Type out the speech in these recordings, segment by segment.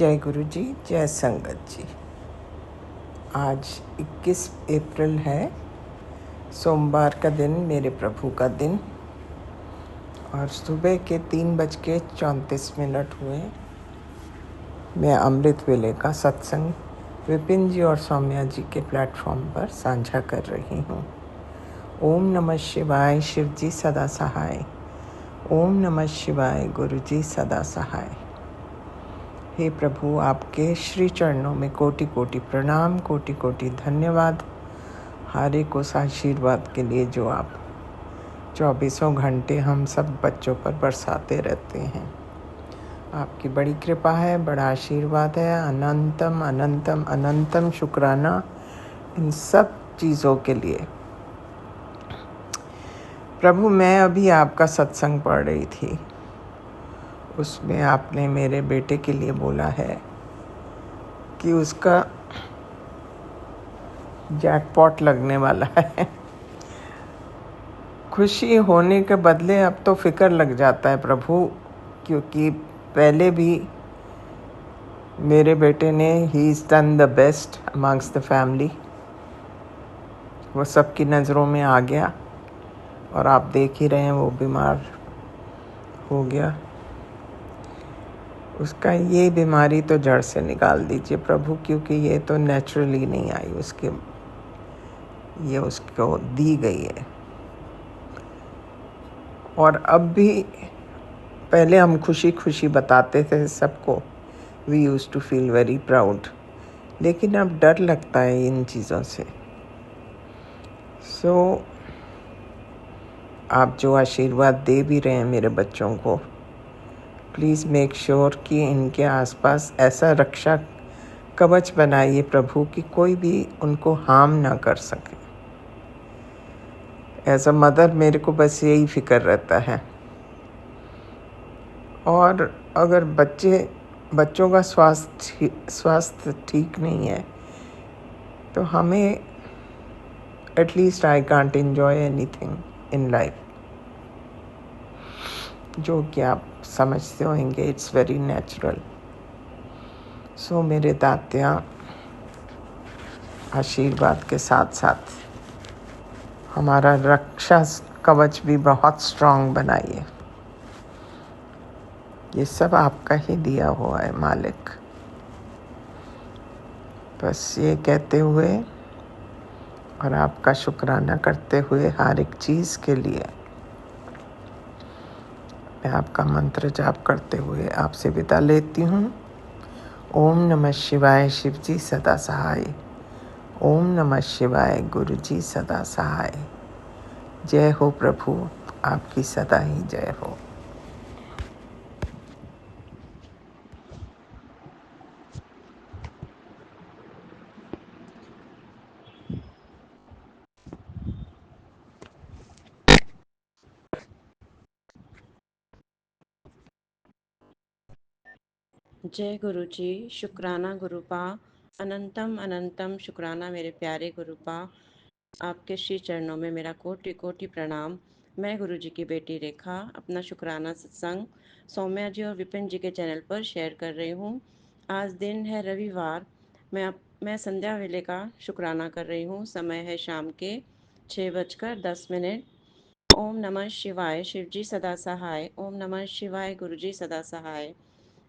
जय गुरु जी, जय संगत जी। आज 21 अप्रैल है, सोमवार का दिन, मेरे प्रभु का दिन, और सुबह के 3:34 हुए। मैं अमृत वेले का सत्संग विपिन जी और सौम्या जी के प्लेटफॉर्म पर साझा कर रही हूँ। ओम नमः शिवाय, शिव जी सदा सहाय। ओम नमः शिवाय, गुरु जी सदा सहाय। हे प्रभु, आपके श्री चरणों में कोटि कोटि प्रणाम, कोटि कोटि धन्यवाद। हर एक उस आशीर्वाद के लिए जो आप 24 घंटे हम सब बच्चों पर बरसाते रहते हैं। आपकी बड़ी कृपा है, बड़ा आशीर्वाद है। अनंतम अनंतम अनंतम शुक्राना इन सब चीज़ों के लिए। प्रभु, मैं अभी आपका सत्संग पढ़ रही थी, उसमें आपने मेरे बेटे के लिए बोला है कि उसका जैकपॉट लगने वाला है। खुशी होने के बदले अब तो फिक्र लग जाता है प्रभु, क्योंकि पहले भी मेरे बेटे ने he is done the best amongst the family. वो सबकी नज़रों में आ गया और आप देख ही रहे हैं, वो बीमार हो गया। उसका ये बीमारी तो जड़ से निकाल दीजिए प्रभु, क्योंकि ये तो नेचुरली नहीं आई उसके, ये उसको दी गई है। और अब भी, पहले हम खुशी खुशी बताते थे सबको, we use to feel very proud, लेकिन अब डर लगता है इन चीज़ों से। सो आप जो आशीर्वाद दे भी रहे हैं मेरे बच्चों को, प्लीज़ मेक श्योर कि इनके आसपास ऐसा रक्षा कवच बनाइए प्रभु कि कोई भी उनको हार्म ना कर सके। एज अ मदर मेरे को बस यही फिक्र रहता है। और अगर बच्चों का स्वास्थ्य ठीक नहीं है तो हमें, at least I can't enjoy anything in life, जो कि आप समझते होंगे, इट्स वेरी नेचुरल। सो मेरे दातियाँ, आशीर्वाद के साथ साथ हमारा रक्षा कवच भी बहुत स्ट्रांग बनाइए। ये सब आपका ही दिया हुआ है मालिक। बस ये कहते हुए और आपका शुक्राना करते हुए हर एक चीज़ के लिए मैं आपका मंत्र जाप करते हुए आपसे विदा लेती हूँ। ओम नमः शिवाय, शिव जी सदा सहाय। ओम नमः शिवाय, गुरु जी सदा सहाय। जय हो प्रभु, आपकी सदा ही जय हो। जय गुरु जी, शुक्राना गुरुपा, अनंतम अनंतम शुक्राना मेरे प्यारे गुरुपा। आपके श्री चरणों में मेरा कोटि कोटि प्रणाम। मैं गुरु जी की बेटी रेखा अपना शुक्राना सत्संग सौम्या जी और विपिन जी के चैनल पर शेयर कर रही हूँ। आज दिन है रविवार। मैं संध्या वेले का शुक्राना कर रही हूँ। समय है शाम के 6:10। ओम नमः शिवाय, शिव जी सदा सहाय। ओम नमः शिवाय, गुरु जी सदा सहाय।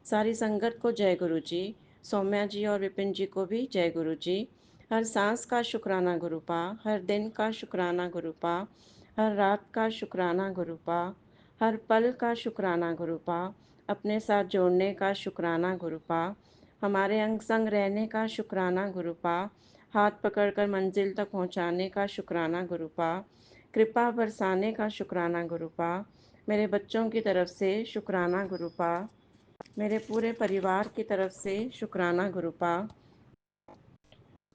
सारी संगत को जय गुरु जी, सौम्या जी और विपिन जी को भी जय गुरु जी। हर सांस का शुक्राना गुरुपा, हर दिन का शुक्राना गुरुपा, हर रात का शुक्राना गुरुपा, हर पल का शुक्राना गुरुपा, अपने साथ जोड़ने का शुक्राना गुरुपा, हमारे अंग संग रहने का शुक्राना गुरुपा, हाथ पकड़कर मंजिल तक पहुंचाने का शुक्राना गुरुपा, कृपा बरसाने का शुक्राना गुरुपा, मेरे बच्चों की तरफ से शुक्राना गुरुपा, मेरे पूरे परिवार की तरफ से शुक्राना गुरुपा।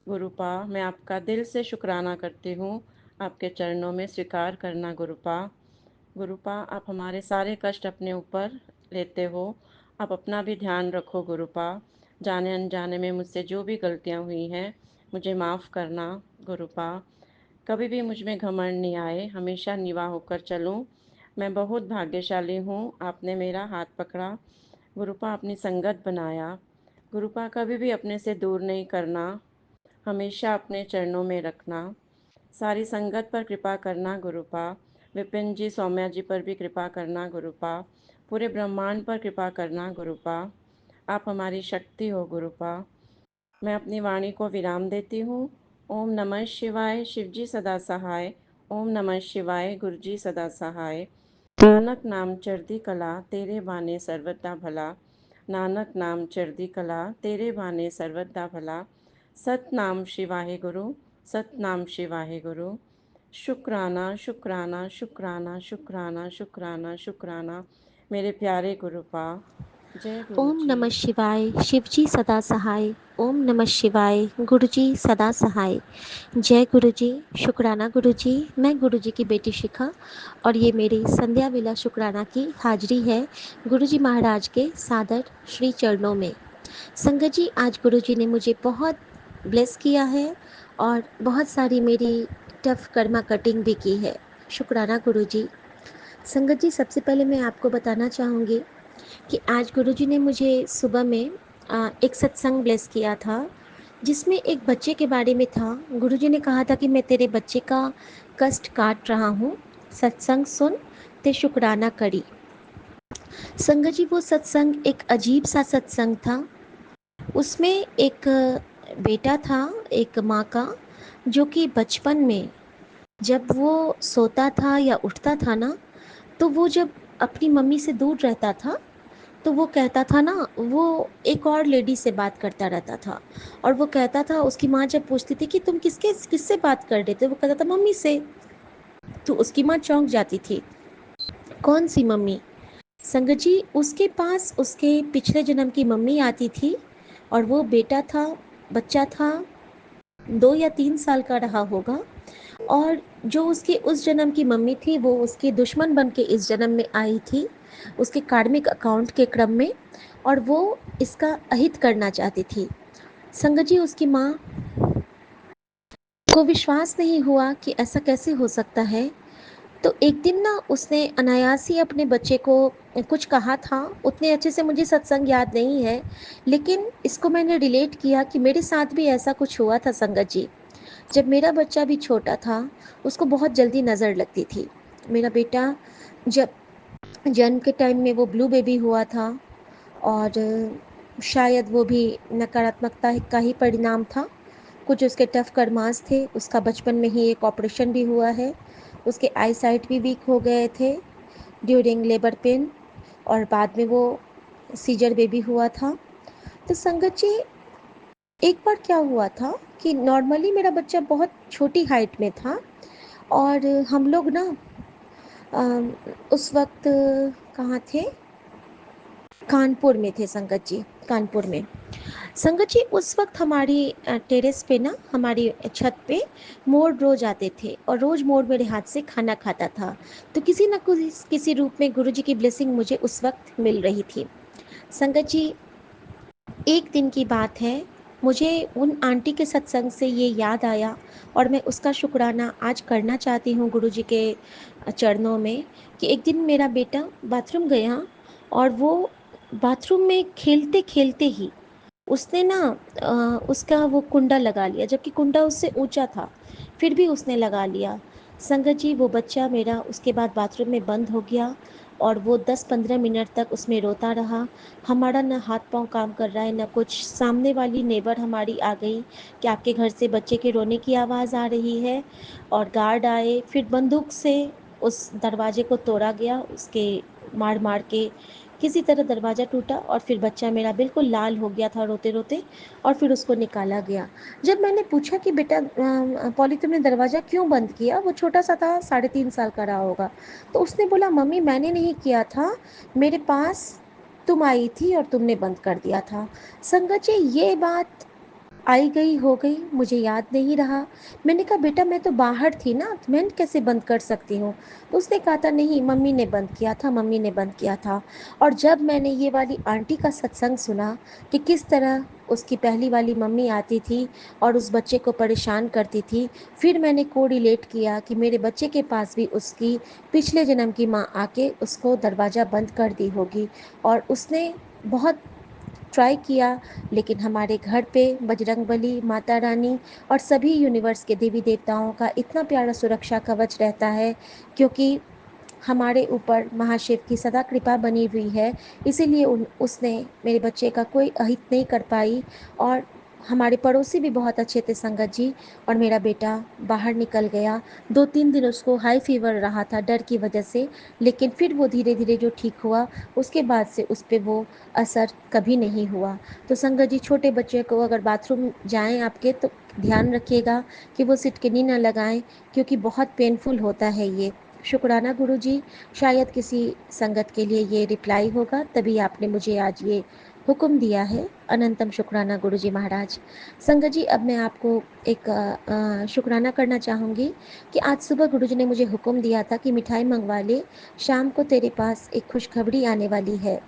गुरुपा, मैं आपका दिल से शुक्राना करती हूँ। आपके चरणों में स्वीकार करना गुरुपा। गुरुपा, आप हमारे सारे कष्ट अपने ऊपर लेते हो। आप अपना भी ध्यान रखो गुरुपा। जाने अनजाने में मुझसे जो भी गलतियाँ हुई हैं, मुझे माफ़ करना गुरुपा। कभी भी मुझ में घमंड नहीं आए, हमेशा निवा होकर चलूँ। मैं बहुत भाग्यशाली हूँ, आपने मेरा हाथ पकड़ा गुरुपा, अपनी संगत बनाया। गुरुपा कभी भी अपने से दूर नहीं करना, हमेशा अपने चरणों में रखना। सारी संगत पर कृपा करना गुरुपा, विपिन जी सौम्या जी पर भी कृपा करना गुरुपा, पूरे ब्रह्मांड पर कृपा करना गुरुपा। आप हमारी शक्ति हो गुरुपा। मैं अपनी वाणी को विराम देती हूँ। ओम नमः शिवाय, शिव जी सदा सहाय। ओम नमः शिवाय, गुरु जी सदा सहाय। नानक नाम चढ़दी कला, तेरे बाने सर्वदा भला। नानक नाम चढ़दी कला, तेरे बाने सर्वदा भला। सतनाम शिवाहे गुरु, सतनाम शिवाहे गुरु। शुक्राना शुक्राना शुक्राना शुक्राना शुक्राना शुक्राना मेरे प्यारे गुरुपा। जय गुरु ओम जी। नमः शिवाय, शिवजी सदा सहाय। ओम नमः शिवाय, गुरुजी सदा सहाय। जय गुरुजी, शुक्राना गुरुजी। मैं गुरुजी की बेटी शिखा और ये मेरी संध्या विला शुक्राना की हाजिरी है गुरुजी महाराज के सादर श्री चरणों में। संगत जी, आज गुरुजी ने मुझे बहुत ब्लेस किया है और बहुत सारी मेरी टफ कर्मा कटिंग भी की है। शुक्राना गुरुजी। संगत जी, सबसे पहले मैं आपको बताना चाहूँगी कि आज गुरुजी ने मुझे सुबह में एक सत्संग ब्लेस किया था, जिसमें एक बच्चे के बारे में था। गुरुजी ने कहा था कि मैं तेरे बच्चे का कष्ट काट रहा हूँ, सत्संग सुन ते शुक्राना करी। संगत जी, वो सत्संग एक अजीब सा सत्संग था। उसमें एक बेटा था, एक माँ का, जो कि बचपन में जब वो सोता था या उठता था ना, तो वो जब अपनी मम्मी से दूर रहता था तो वो कहता था ना, वो एक और लेडी से बात करता रहता था। और वो कहता था, उसकी माँ जब पूछती थी कि तुम किससे बात कर रहे थे, वो कहता था मम्मी से। तो उसकी माँ चौंक जाती थी, कौन सी मम्मी? संगत जी, उसके पास उसके पिछले जन्म की मम्मी आती थी और वो बेटा था, बच्चा था, 2 या 3 साल का रहा होगा। और जो उसकी उस जन्म की मम्मी थी, वो उसकी दुश्मन बन के इस जन्म में आई थी, उसके कार्मिक अकाउंट के क्रम में, और वो इसका अहित करना चाहती थी। संगत जी, उसकी माँ को विश्वास नहीं हुआ कि ऐसा कैसे हो सकता है। तो एक दिन ना, उसने अनायास ही अपने बच्चे को कुछ कहा था। उतने अच्छे से मुझे सत्संग याद नहीं है, लेकिन इसको मैंने रिलेट किया कि मेरे साथ भी ऐसा कुछ हुआ था संगत जी। जब मेरा बच्चा भी छोटा था, उसको बहुत जल्दी नज़र लगती थी। मेरा बेटा जब जन्म के टाइम में वो ब्लू बेबी हुआ था, और शायद वो भी नकारात्मकता का ही परिणाम था। कुछ उसके टफ कर्मास थे। उसका बचपन में ही एक ऑपरेशन भी हुआ है। उसके आई साइट भी वीक हो गए थे ड्यूरिंग लेबर पेन, और बाद में वो सीजर बेबी हुआ था। तो संगत जी, एक बार क्या हुआ था कि नॉर्मली मेरा बच्चा बहुत छोटी हाइट में था, और हम लोग ना उस वक्त कहाँ थे, कानपुर में थे संगत जी, कानपुर में। संगत जी, उस वक्त हमारी टेरेस पे ना, हमारी छत पे मोर रोज आते थे और रोज मोर मेरे हाथ से खाना खाता था। तो किसी न किसी रूप में गुरुजी की ब्लेसिंग मुझे उस वक्त मिल रही थी। संगत जी, एक दिन की बात है, मुझे उन आंटी के सत्संग से ये याद आया और मैं उसका शुक्राना आज करना चाहती हूँ गुरुजी के चरणों में, कि एक दिन मेरा बेटा बाथरूम गया और वो बाथरूम में खेलते खेलते ही उसने ना उसका वो कुंडा लगा लिया, जबकि कुंडा उससे ऊंचा था, फिर भी उसने लगा लिया। संगत जी, वो बच्चा मेरा उसके बाद बाथरूम में बंद हो गया और वो 10-15 मिनट तक उसमें रोता रहा। हमारा ना हाथ पांव काम कर रहा है ना कुछ। सामने वाली नेबर हमारी आ गई कि आपके घर से बच्चे के रोने की आवाज़ आ रही है, और गार्ड आए। फिर बंदूक से उस दरवाजे को तोड़ा गया, उसके मार मार के किसी तरह दरवाज़ा टूटा, और फिर बच्चा मेरा बिल्कुल लाल हो गया था रोते रोते, और फिर उसको निकाला गया। जब मैंने पूछा कि बेटा पॉली, तुमने दरवाज़ा क्यों बंद किया, वो छोटा सा था, 3.5 साल का रहा होगा, तो उसने बोला मम्मी मैंने नहीं किया था, मेरे पास तुम आई थी और तुमने बंद कर दिया था। संगत जी, ये बात आई गई हो गई, मुझे याद नहीं रहा। मैंने कहा बेटा मैं तो बाहर थी ना, तो मैं कैसे बंद कर सकती हूँ? तो उसने कहा था नहीं, मम्मी ने बंद किया था, मम्मी ने बंद किया था। और जब मैंने ये वाली आंटी का सत्संग सुना कि किस तरह उसकी पहली वाली मम्मी आती थी और उस बच्चे को परेशान करती थी, फिर मैंने को रिलेट किया कि मेरे बच्चे के पास भी उसकी पिछले जन्म की माँ आके उसको दरवाज़ा बंद कर दी होगी, और उसने बहुत ट्राई किया, लेकिन हमारे घर पे बजरंगबली, माता रानी और सभी यूनिवर्स के देवी देवताओं का इतना प्यारा सुरक्षा कवच रहता है, क्योंकि हमारे ऊपर महाशिव की सदा कृपा बनी हुई है। इसीलिए उसने मेरे बच्चे का कोई अहित नहीं कर पाई। और हमारे पड़ोसी भी बहुत अच्छे थे संगत जी। और मेरा बेटा बाहर निकल गया। 2-3 दिन उसको हाई फीवर रहा था डर की वजह से, लेकिन फिर वो धीरे धीरे जो ठीक हुआ, उसके बाद से उस पर वो असर कभी नहीं हुआ। तो संगत जी, छोटे बच्चे को अगर बाथरूम जाएं आपके, तो ध्यान रखिएगा कि वो सिटकिनी न लगाएं, क्योंकि बहुत पेनफुल होता है ये। शुक्राना गुरुजी, शायद किसी संगत के लिए ये रिप्लाई होगा, तभी आपने मुझे आज ये हुक्म दिया है। अनंतम शुक्राना गुरुजी महाराज। संगत जी, अब मैं आपको एक शुक्राना करना चाहूँगी कि आज सुबह गुरुजी ने मुझे हुक्म दिया था कि मिठाई मंगवा ले, शाम को तेरे पास एक खुशखबरी आने वाली है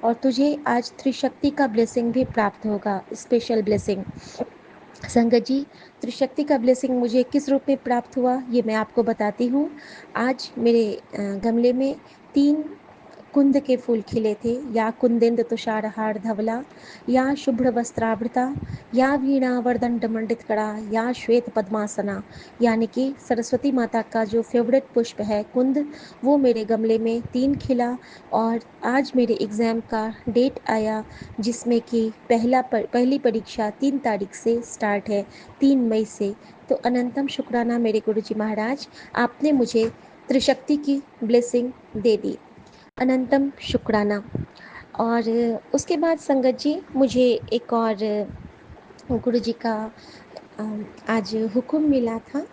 और तुझे आज त्रिशक्ति का ब्लेसिंग भी प्राप्त होगा, स्पेशल ब्लेसिंग। संगत जी, त्रिशक्ति का ब्लेसिंग मुझे किस रूप में प्राप्त हुआ, ये मैं आपको बताती हूँ। आज मेरे गमले में 3 कुंद के फूल खिले थे। या कुंदेंद्र तुषारहार धवला, या शुभ्र वस्त्रावृता, या वीणा वर्धन मंडित कड़ा, या श्वेत पद्मासना। यानी कि सरस्वती माता का जो फेवरेट पुष्प है कुंद, वो मेरे गमले में 3 खिला। और आज मेरे एग्ज़ाम का डेट आया, जिसमें कि पहली परीक्षा 3 तारीख से स्टार्ट है, 3 मई से। तो अनंतम शुक्राना मेरे गुरुजी महाराज, आपने मुझे त्रिशक्ति की ब्लेसिंग दे दी। अनंतम शुक्राना। और उसके बाद संगत जी, मुझे एक और गुरुजी का आज हुक्म मिला था।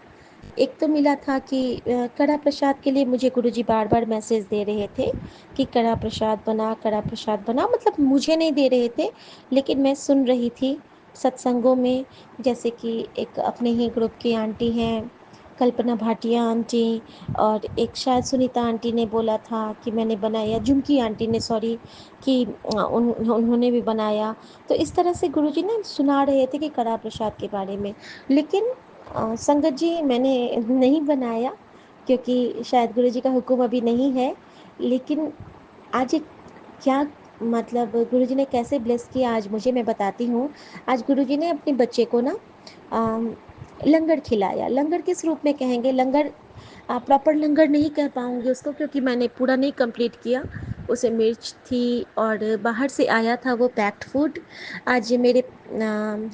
एक तो मिला था कि कड़ा प्रसाद के लिए मुझे गुरुजी बार बार मैसेज दे रहे थे कि कड़ा प्रसाद बना, कड़ा प्रसाद बना। मतलब मुझे नहीं दे रहे थे, लेकिन मैं सुन रही थी सत्संगों में। जैसे कि एक अपने ही ग्रुप की आंटी हैं, कल्पना भाटिया आंटी, और एक शायद सुनीता आंटी ने बोला था कि मैंने बनाया, झुमकी आंटी ने, सॉरी, कि उन्होंने भी बनाया। तो इस तरह से गुरुजी ना सुना रहे थे कि कड़ा प्रसाद के बारे में। लेकिन संगत जी, मैंने नहीं बनाया, क्योंकि शायद गुरुजी का हुक्म अभी नहीं है। लेकिन आज एक क्या मतलब गुरुजी ने कैसे ब्लेस किया आज मुझे, मैं बताती हूँ। आज गुरुजी ने अपने बच्चे को ना लंगर खिलाया। लंगर किस रूप में कहेंगे, लंगर प्रॉपर लंगर नहीं कह पाऊँगी उसको, क्योंकि मैंने पूरा नहीं कंप्लीट किया। उसे मिर्च थी और बाहर से आया था वो पैक्ड फूड। आज मेरे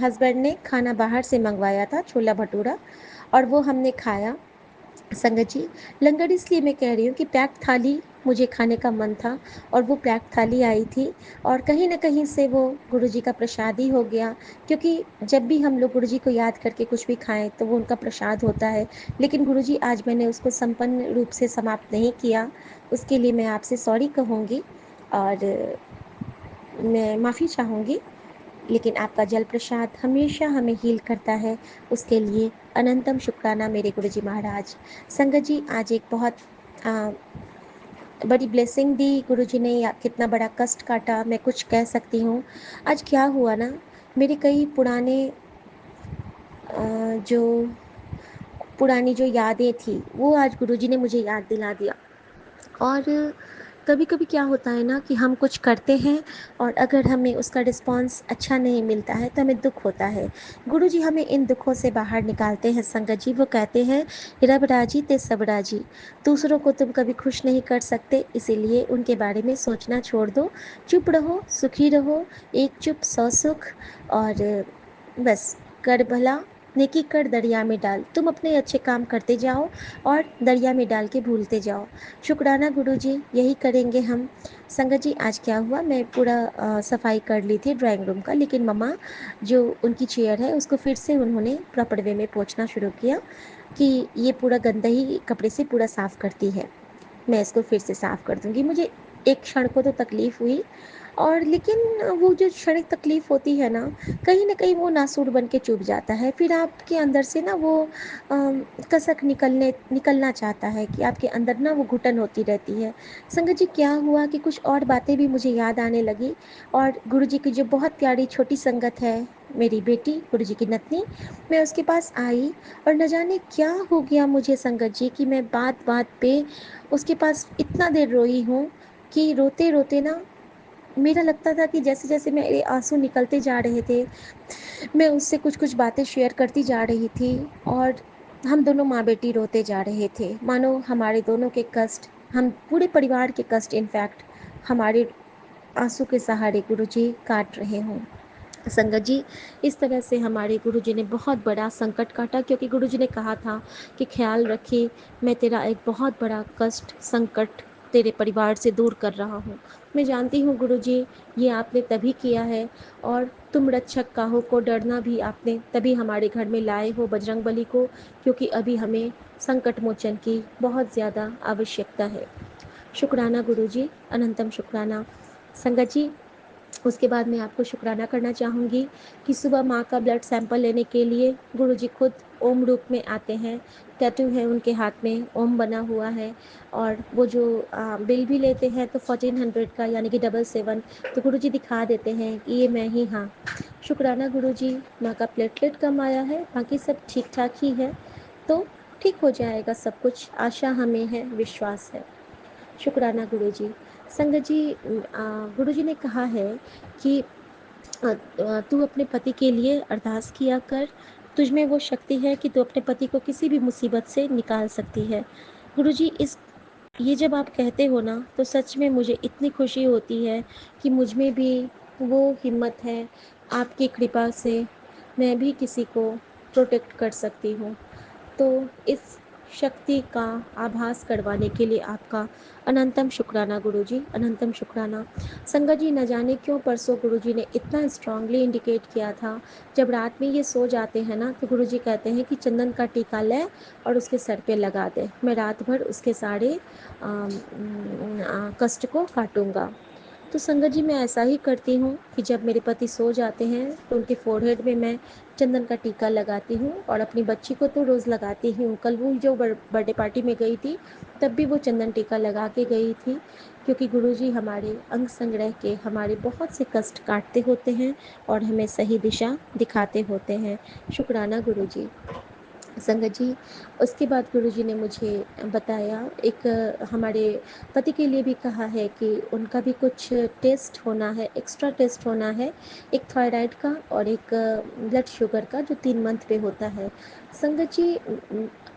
हस्बैंड ने खाना बाहर से मंगवाया था, छोला भटूरा, और वो हमने खाया। संगत जी, लंगर इसलिए मैं कह रही हूँ कि पैक्ड थाली मुझे खाने का मन था, और वो पैक्ड थाली आई थी। और कहीं ना कहीं से वो गुरुजी का प्रसाद ही हो गया, क्योंकि जब भी हम लोग गुरुजी को याद करके कुछ भी खाएं तो वो उनका प्रसाद होता है। लेकिन गुरुजी, आज मैंने उसको संपन्न रूप से समाप्त नहीं किया, उसके लिए मैं आपसे सॉरी कहूँगी और मैं माफ़ी चाहूँगी। लेकिन आपका जल प्रसाद हमेशा हमें हील करता है, उसके लिए अनंतम शुक्राना मेरे गुरुजी महाराज। संगत जी, आज एक बहुत बड़ी ब्लेसिंग दी गुरुजी ने, या कितना बड़ा कष्ट काटा मैं कुछ कह सकती हूँ। आज क्या हुआ ना, मेरे कई जो पुरानी जो यादें थी, वो आज गुरुजी ने मुझे याद दिला दिया। और कभी कभी क्या होता है ना कि हम कुछ करते हैं, और अगर हमें उसका रिस्पांस अच्छा नहीं मिलता है तो हमें दुख होता है। गुरुजी हमें इन दुखों से बाहर निकालते हैं संगत जी। वो कहते हैं, रब राजी ते सब राजी। दूसरों को तुम कभी खुश नहीं कर सकते, इसीलिए उनके बारे में सोचना छोड़ दो। चुप रहो, सुखी रहो, एक चुप 100 सुख। और बस कर भला, नेकी कर दरिया में डाल। तुम अपने अच्छे काम करते जाओ और दरिया में डाल के भूलते जाओ। शुक्राना गुरुजी, यही करेंगे हम। संगत जी, आज क्या हुआ, मैं पूरा सफाई कर ली थी ड्राइंग रूम का, लेकिन मम्मा जो उनकी चेयर है उसको फिर से उन्होंने प्रॉपर वे में पोंछना शुरू किया कि ये पूरा गंदा ही कपड़े से पूरा साफ़ करती है, मैं इसको फिर से साफ़ कर दूँगी। मुझे एक क्षण को तो तकलीफ़ हुई, और लेकिन वो जो क्षणिक तकलीफ़ होती है ना, कहीं न कहीं वो नासूर बन के चुभ जाता है। फिर आपके अंदर से ना वो कसक निकलना चाहता है कि आपके अंदर ना वो घुटन होती रहती है। संगत जी, क्या हुआ कि कुछ और बातें भी मुझे याद आने लगी, और गुरुजी की जो बहुत प्यारी छोटी संगत है, मेरी बेटी गुरुजी की नतनी, मैं उसके पास आई, और न जाने क्या हो गया मुझे संगत जी कि मैं बात बात पे उसके पास इतना देर रोई हूँ कि रोते रोते ना मेरा लगता था कि जैसे-जैसे मेरे आँसू निकलते जा रहे थे, मैं उससे कुछ-कुछ बातें शेयर करती जा रही थी और हम दोनों माँ-बेटी रोते जा रहे थे। मानो हमारे दोनों के कष्ट, हम पूरे परिवार के कष्ट इनफैक्ट हमारे आँसू के सहारे गुरुजी काट रहे हों। संगत जी, इस तरह से हमारे गुरुजी ने बहुत बड़ा संकट काटा, क्योंकि गुरुजी ने कहा था कि ख़्याल रखिए, मैं तेरा एक बहुत बड़ा कष्ट, संकट तेरे परिवार से दूर कर रहा हूँ। मैं जानती हूँ गुरुजी, ये आपने तभी किया है और तुम रक्षक काहू को डरना भी आपने तभी हमारे घर में लाए हो बजरंगबली को, क्योंकि अभी हमें संकट मोचन की बहुत ज़्यादा आवश्यकता है। शुक्राना गुरुजी, अनंतम शुक्राना। संगत जी, उसके बाद मैं आपको शुक्राना करना चाहूँगी कि सुबह माँ का ब्लड सैंपल लेने के लिए गुरुजी खुद ओम रूप में आते हैं। टैटू है उनके हाथ में, ओम बना हुआ है और वो जो बिल भी लेते हैं तो 1400 का, यानी कि 777, तो गुरुजी दिखा देते हैं कि ये मैं ही, हाँ। शुक्राना गुरुजी, माँ का प्लेटलेट कम आया है, बाकी सब ठीक-ठाक ही है, तो ठीक हो जाएगा सब कुछ, आशा हमें है, विश्वास है। शुक्राना गुरुजी। संगत जी, गुरुजी ने कहा है कि तू अपने पति के लिए अरदास किया कर, तुझ में वो शक्ति है कि तू अपने पति को किसी भी मुसीबत से निकाल सकती है। गुरुजी, इस ये जब आप कहते हो ना, तो सच में मुझे इतनी खुशी होती है कि मुझ में भी वो हिम्मत है, आपकी कृपा से मैं भी किसी को प्रोटेक्ट कर सकती हूँ। तो इस शक्ति का आभास करवाने के लिए आपका अनंतम शुक्राना गुरुजी, अनंतम शुक्राना। संगत जी, न जाने क्यों परसों गुरुजी ने इतना स्ट्रांगली इंडिकेट किया था, जब रात में ये सो जाते हैं ना, तो गुरुजी कहते हैं कि चंदन का टीका ले और उसके सर पे लगा दे, मैं रात भर उसके सारे कष्ट को काटूंगा। तो संगत जी, मैं ऐसा ही करती हूँ कि जब मेरे पति सो जाते हैं तो उनके फोरहेड में मैं चंदन का टीका लगाती हूँ और अपनी बच्ची को तो रोज़ लगाती ही हूँ। कल वो जो बर्थडे पार्टी में गई थी, तब भी वो चंदन टीका लगा के गई थी, क्योंकि गुरुजी हमारे अंग संग रह के हमारे बहुत से कष्ट काटते होते हैं और हमें सही दिशा दिखाते होते हैं। शुक्राना गुरुजी। संगत जी, उसके बाद गुरुजी ने मुझे बताया, एक हमारे पति के लिए भी कहा है कि उनका भी कुछ टेस्ट होना है, एक्स्ट्रा टेस्ट होना है, एक थायराइड का और एक ब्लड शुगर का, जो 3 मंथ पे होता है। संगत जी,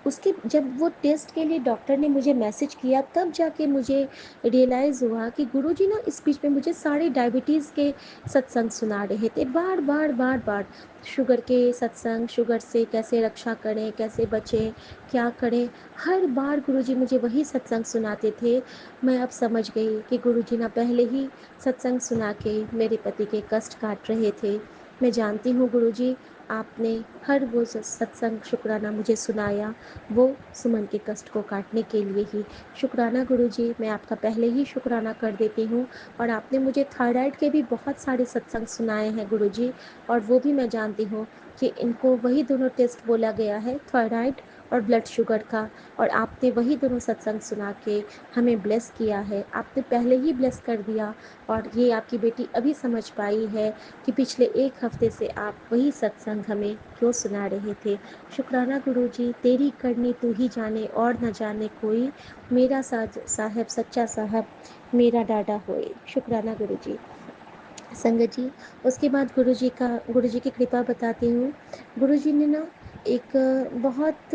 उसके जब वो टेस्ट के लिए डॉक्टर ने मुझे मैसेज किया, तब जाके मुझे रियलाइज़ हुआ कि गुरुजी ना इस बीच में मुझे सारे डायबिटीज़ के सत्संग सुना रहे थे, बार बार बार बार। शुगर के सत्संग, शुगर से कैसे रक्षा करें, कैसे बचें, क्या करें, हर बार गुरुजी मुझे वही सत्संग सुनाते थे। मैं अब समझ गई कि गुरुजी ना पहले ही सत्संग सुना के मेरे पति के कष्ट काट रहे थे। मैं जानती हूँ गुरुजी, आपने हर वो सत्संग शुक्राना मुझे सुनाया, वो सुमन के कष्ट को काटने के लिए ही। शुक्राना गुरुजी, मैं आपका पहले ही शुक्राना कर देती हूँ। और आपने मुझे थायराइड के भी बहुत सारे सत्संग सुनाए हैं गुरुजी, और वो भी मैं जानती हूँ कि इनको वही दोनों टेस्ट बोला गया है, थायराइड और ब्लड शुगर का, और आपने वही दोनों सत्संग सुना के हमें ब्लेस किया है, आपने पहले ही ब्लेस कर दिया। और ये आपकी बेटी अभी समझ पाई है कि पिछले 1 हफ्ते से आप वही सत्संग हमें क्यों सुना रहे थे। शुक्राना गुरुजी, तेरी करनी तू ही जाने और न जाने कोई, मेरा साहब सच्चा साहब मेरा डाडा होए। शुक्राना गुरुजी। संगत जी, उसके बाद गुरुजी की कृपा बताती हूँ। गुरुजी ने ना एक बहुत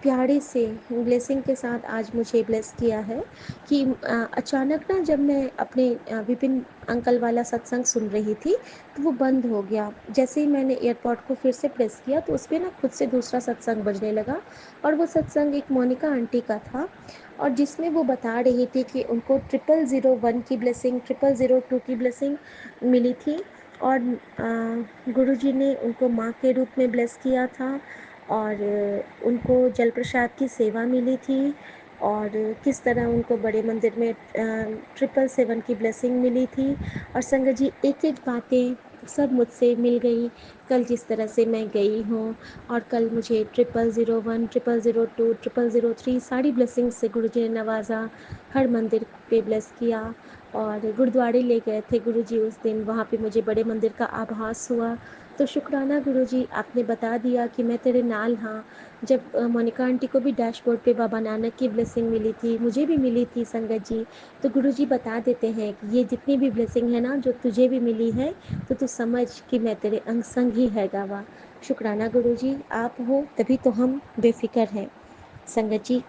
प्यारे से ब्लेसिंग के साथ आज मुझे ब्लेस किया है कि अचानक ना जब मैं अपने विपिन अंकल वाला सत्संग सुन रही थी, तो वो बंद हो गया। जैसे ही मैंने एयरपॉड को फिर से प्रेस किया, तो उसपे ना खुद से दूसरा सत्संग बजने लगा, और वो सत्संग एक मोनिका आंटी का था, और जिसमें वो बता रही थी कि उनको 0001 की ब्लेसिंग, 0002 की ब्लेसिंग मिली थी, और गुरुजी ने उनको माँ के रूप में ब्लेस किया था, और उनको जल प्रसाद की सेवा मिली थी, और किस तरह उनको बड़े मंदिर में 777 की ब्लेसिंग मिली थी। और संगत जी, एक एक बातें सब मुझसे मिल गई। कल जिस तरह से मैं गई हूँ, और कल मुझे 0001, 0002, 0003 सारी ब्लेसिंग से गुरुजी ने नवाजा, हर मंदिर पे ब्लेस किया, और गुरुद्वारे ले गए थे गुरुजी उस दिन, वहाँ पे मुझे बड़े मंदिर का आभास हुआ। तो शुक्राना गुरुजी, आपने बता दिया कि मैं तेरे नाल हाँ। जब मोनिका आंटी को भी डैशबोर्ड पे बाबा नानक की ब्लेसिंग मिली थी, मुझे भी मिली थी संगत जी। तो गुरुजी बता देते हैं कि ये जितनी भी ब्लेसिंग है ना जो तुझे भी मिली है, तो तू समझ कि मैं तेरे अंग संग ही है गावा। शुक्राना गुरुजी, आप हो तभी तो हम बेफिक्र हैं संगत जी।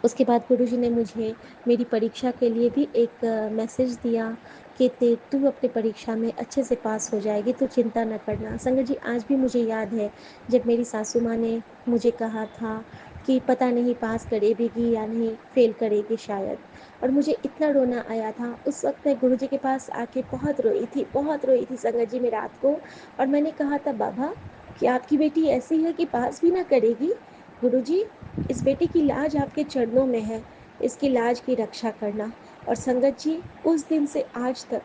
उसके बाद गुरुजी ने मुझे मेरी परीक्षा के लिए भी एक मैसेज दिया कि तू अपनी परीक्षा में अच्छे से पास हो जाएगी, तो चिंता न करना। संगत जी, आज भी मुझे याद है जब मेरी सासू माँ ने मुझे कहा था कि पता नहीं पास करेगी या नहीं, फेल करेगी शायद, और मुझे इतना रोना आया था। उस वक्त मैं गुरुजी के पास आके बहुत रोई थी संगत जी, मैं रात को। और मैंने कहा था, बाबा कि आपकी बेटी ऐसी है कि पास भी ना करेगी। गुरुजी, इस बेटी की लाज आपके चरणों में है, इसकी लाज की रक्षा करना। और संगत जी, उस दिन से आज तक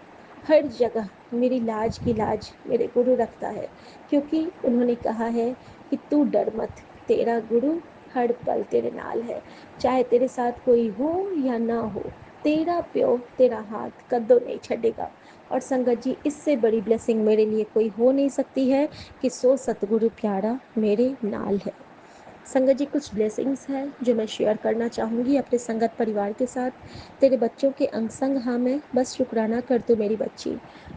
हर जगह मेरी लाज की लाज मेरे गुरु रखता है, क्योंकि उन्होंने कहा है कि तू डर मत, तेरा गुरु हर पल तेरे नाल है, चाहे तेरे साथ कोई हो या ना हो, तेरा प्यो तेरा हाथ कद्दों नहीं छड़ेगा। और संगत जी, इससे बड़ी ब्लेसिंग मेरे लिए कोई हो नहीं सकती है कि सो सतगुरु प्यारा मेरे नाल है। संगत जी, कुछ ब्लेसिंग्स हैं जो मैं शेयर करना चाहूँगी अपने संगत परिवार के साथ। तेरे बच्चों के अंग संग हाँ मैं, बस शुक्राना कर तू मेरी बच्ची,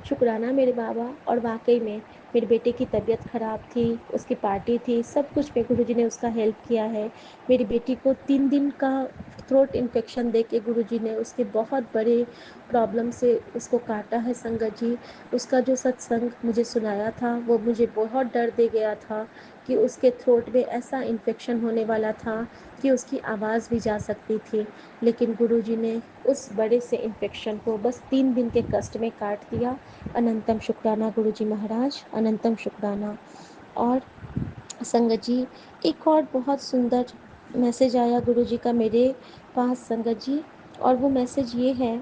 शुक्राना मेरे बाबा। और वाकई में मेरे बेटे की तबीयत ख़राब थी, उसकी पार्टी थी, सब कुछ में गुरुजी ने उसका हेल्प किया है। मेरी बेटी को 3 दिन का थ्रोट इन्फेक्शन दे के गुरुजी ने उसके बहुत बड़े प्रॉब्लम से उसको काटा है संगत जी। उसका जो सत्संग मुझे सुनाया था वो मुझे बहुत डर दे गया था कि उसके थ्रोट में ऐसा इन्फेक्शन होने वाला था कि उसकी आवाज़ भी जा सकती थी। लेकिन गुरुजी ने उस बड़े से इन्फेक्शन को बस 3 दिन के कष्ट में काट दिया। अनंतम शुक्राना गुरुजी महाराज, अनंतम शुक्राना। और संगत जी, एक और बहुत सुंदर मैसेज आया गुरुजी का मेरे पास संगत जी, और वो मैसेज ये है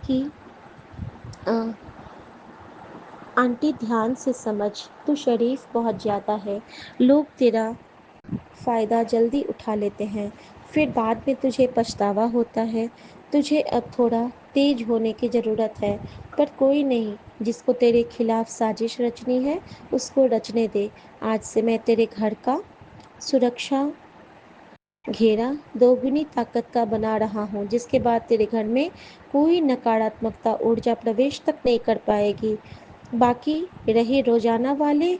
कि अ, आंटी ध्यान से समझ, तू शरीफ बहुत ज़्यादा है, लोग तेरा फ़ायदा जल्दी उठा लेते हैं, फिर बाद में तुझे पछतावा होता है। तुझे अब थोड़ा तेज होने की ज़रूरत है, पर कोई नहीं, जिसको तेरे खिलाफ साजिश रचनी है उसको रचने दे। आज से मैं तेरे घर का सुरक्षा घेरा दोगुनी ताकत का बना रहा हूँ, जिसके बाद तेरे घर में कोई नकारात्मकता ऊर्जा प्रवेश तक नहीं कर पाएगी। बाकी रहे रोजाना वाले,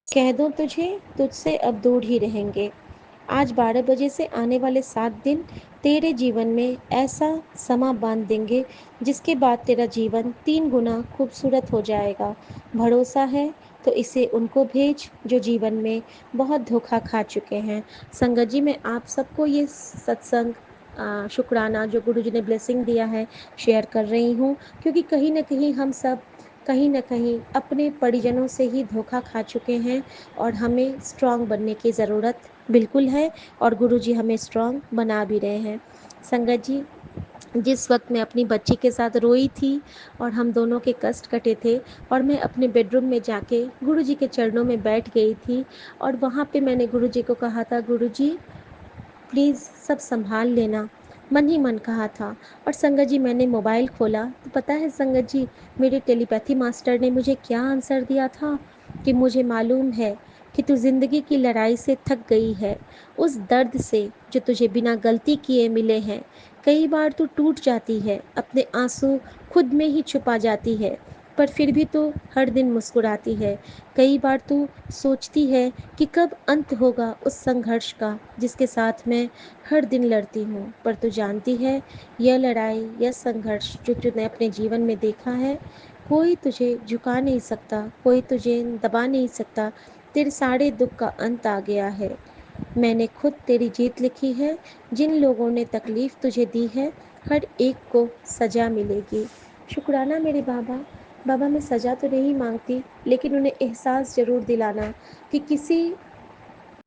कह दूं तुझे, तुझसे अब दूर ही रहेंगे। आज 12 बजे से आने वाले 7 दिन तेरे जीवन में ऐसा समा बांध देंगे जिसके बाद तेरा जीवन 3 गुना खूबसूरत हो जाएगा। भरोसा है तो इसे उनको भेज जो जीवन में बहुत धोखा खा चुके हैं। संगत जी, मैं आप सबको ये सत्संग शुक्राना जो गुरु जी ने ब्लेसिंग दिया है शेयर कर रही हूँ, क्योंकि कहीं ना कहीं हम सब कहीं ना कहीं अपने परिजनों से ही धोखा खा चुके हैं, और हमें स्ट्रांग बनने की ज़रूरत बिल्कुल है, और गुरुजी हमें स्ट्रांग बना भी रहे हैं। संगत जी, जिस वक्त मैं अपनी बच्ची के साथ रोई थी और हम दोनों के कष्ट कटे थे, और मैं अपने बेडरूम में जाके गुरुजी के चरणों में बैठ गई थी, और वहाँ पे मैंने गुरुजी को कहा था, गुरुजी प्लीज़ सब संभाल लेना, मन ही मन कहा था। और संगत जी, मैंने मोबाइल खोला तो पता है संगत जी, मेरे टेलीपैथी मास्टर ने मुझे क्या आंसर दिया था कि मुझे मालूम है कि तू ज़िंदगी की लड़ाई से थक गई है, उस दर्द से जो तुझे बिना गलती किए मिले हैं। कई बार तू टूट जाती है, अपने आंसू खुद में ही छुपा जाती है, पर फिर भी तू हर दिन मुस्कुराती है। कई बार तू सोचती है कि कब अंत होगा उस संघर्ष का जिसके साथ मैं हर दिन लड़ती हूँ, पर तू जानती है यह लड़ाई, यह संघर्ष जो तूने अपने जीवन में देखा है, कोई तुझे झुका नहीं सकता, कोई तुझे दबा नहीं सकता। तेरे सारे दुख का अंत आ गया है, मैंने खुद तेरी जीत लिखी है। जिन लोगों ने तकलीफ तुझे दी है, हर एक को सजा मिलेगी। शुक्राना मेरे बाबा। बाबा, मैं सजा तो नहीं मांगती, लेकिन उन्हें एहसास ज़रूर दिलाना कि किसी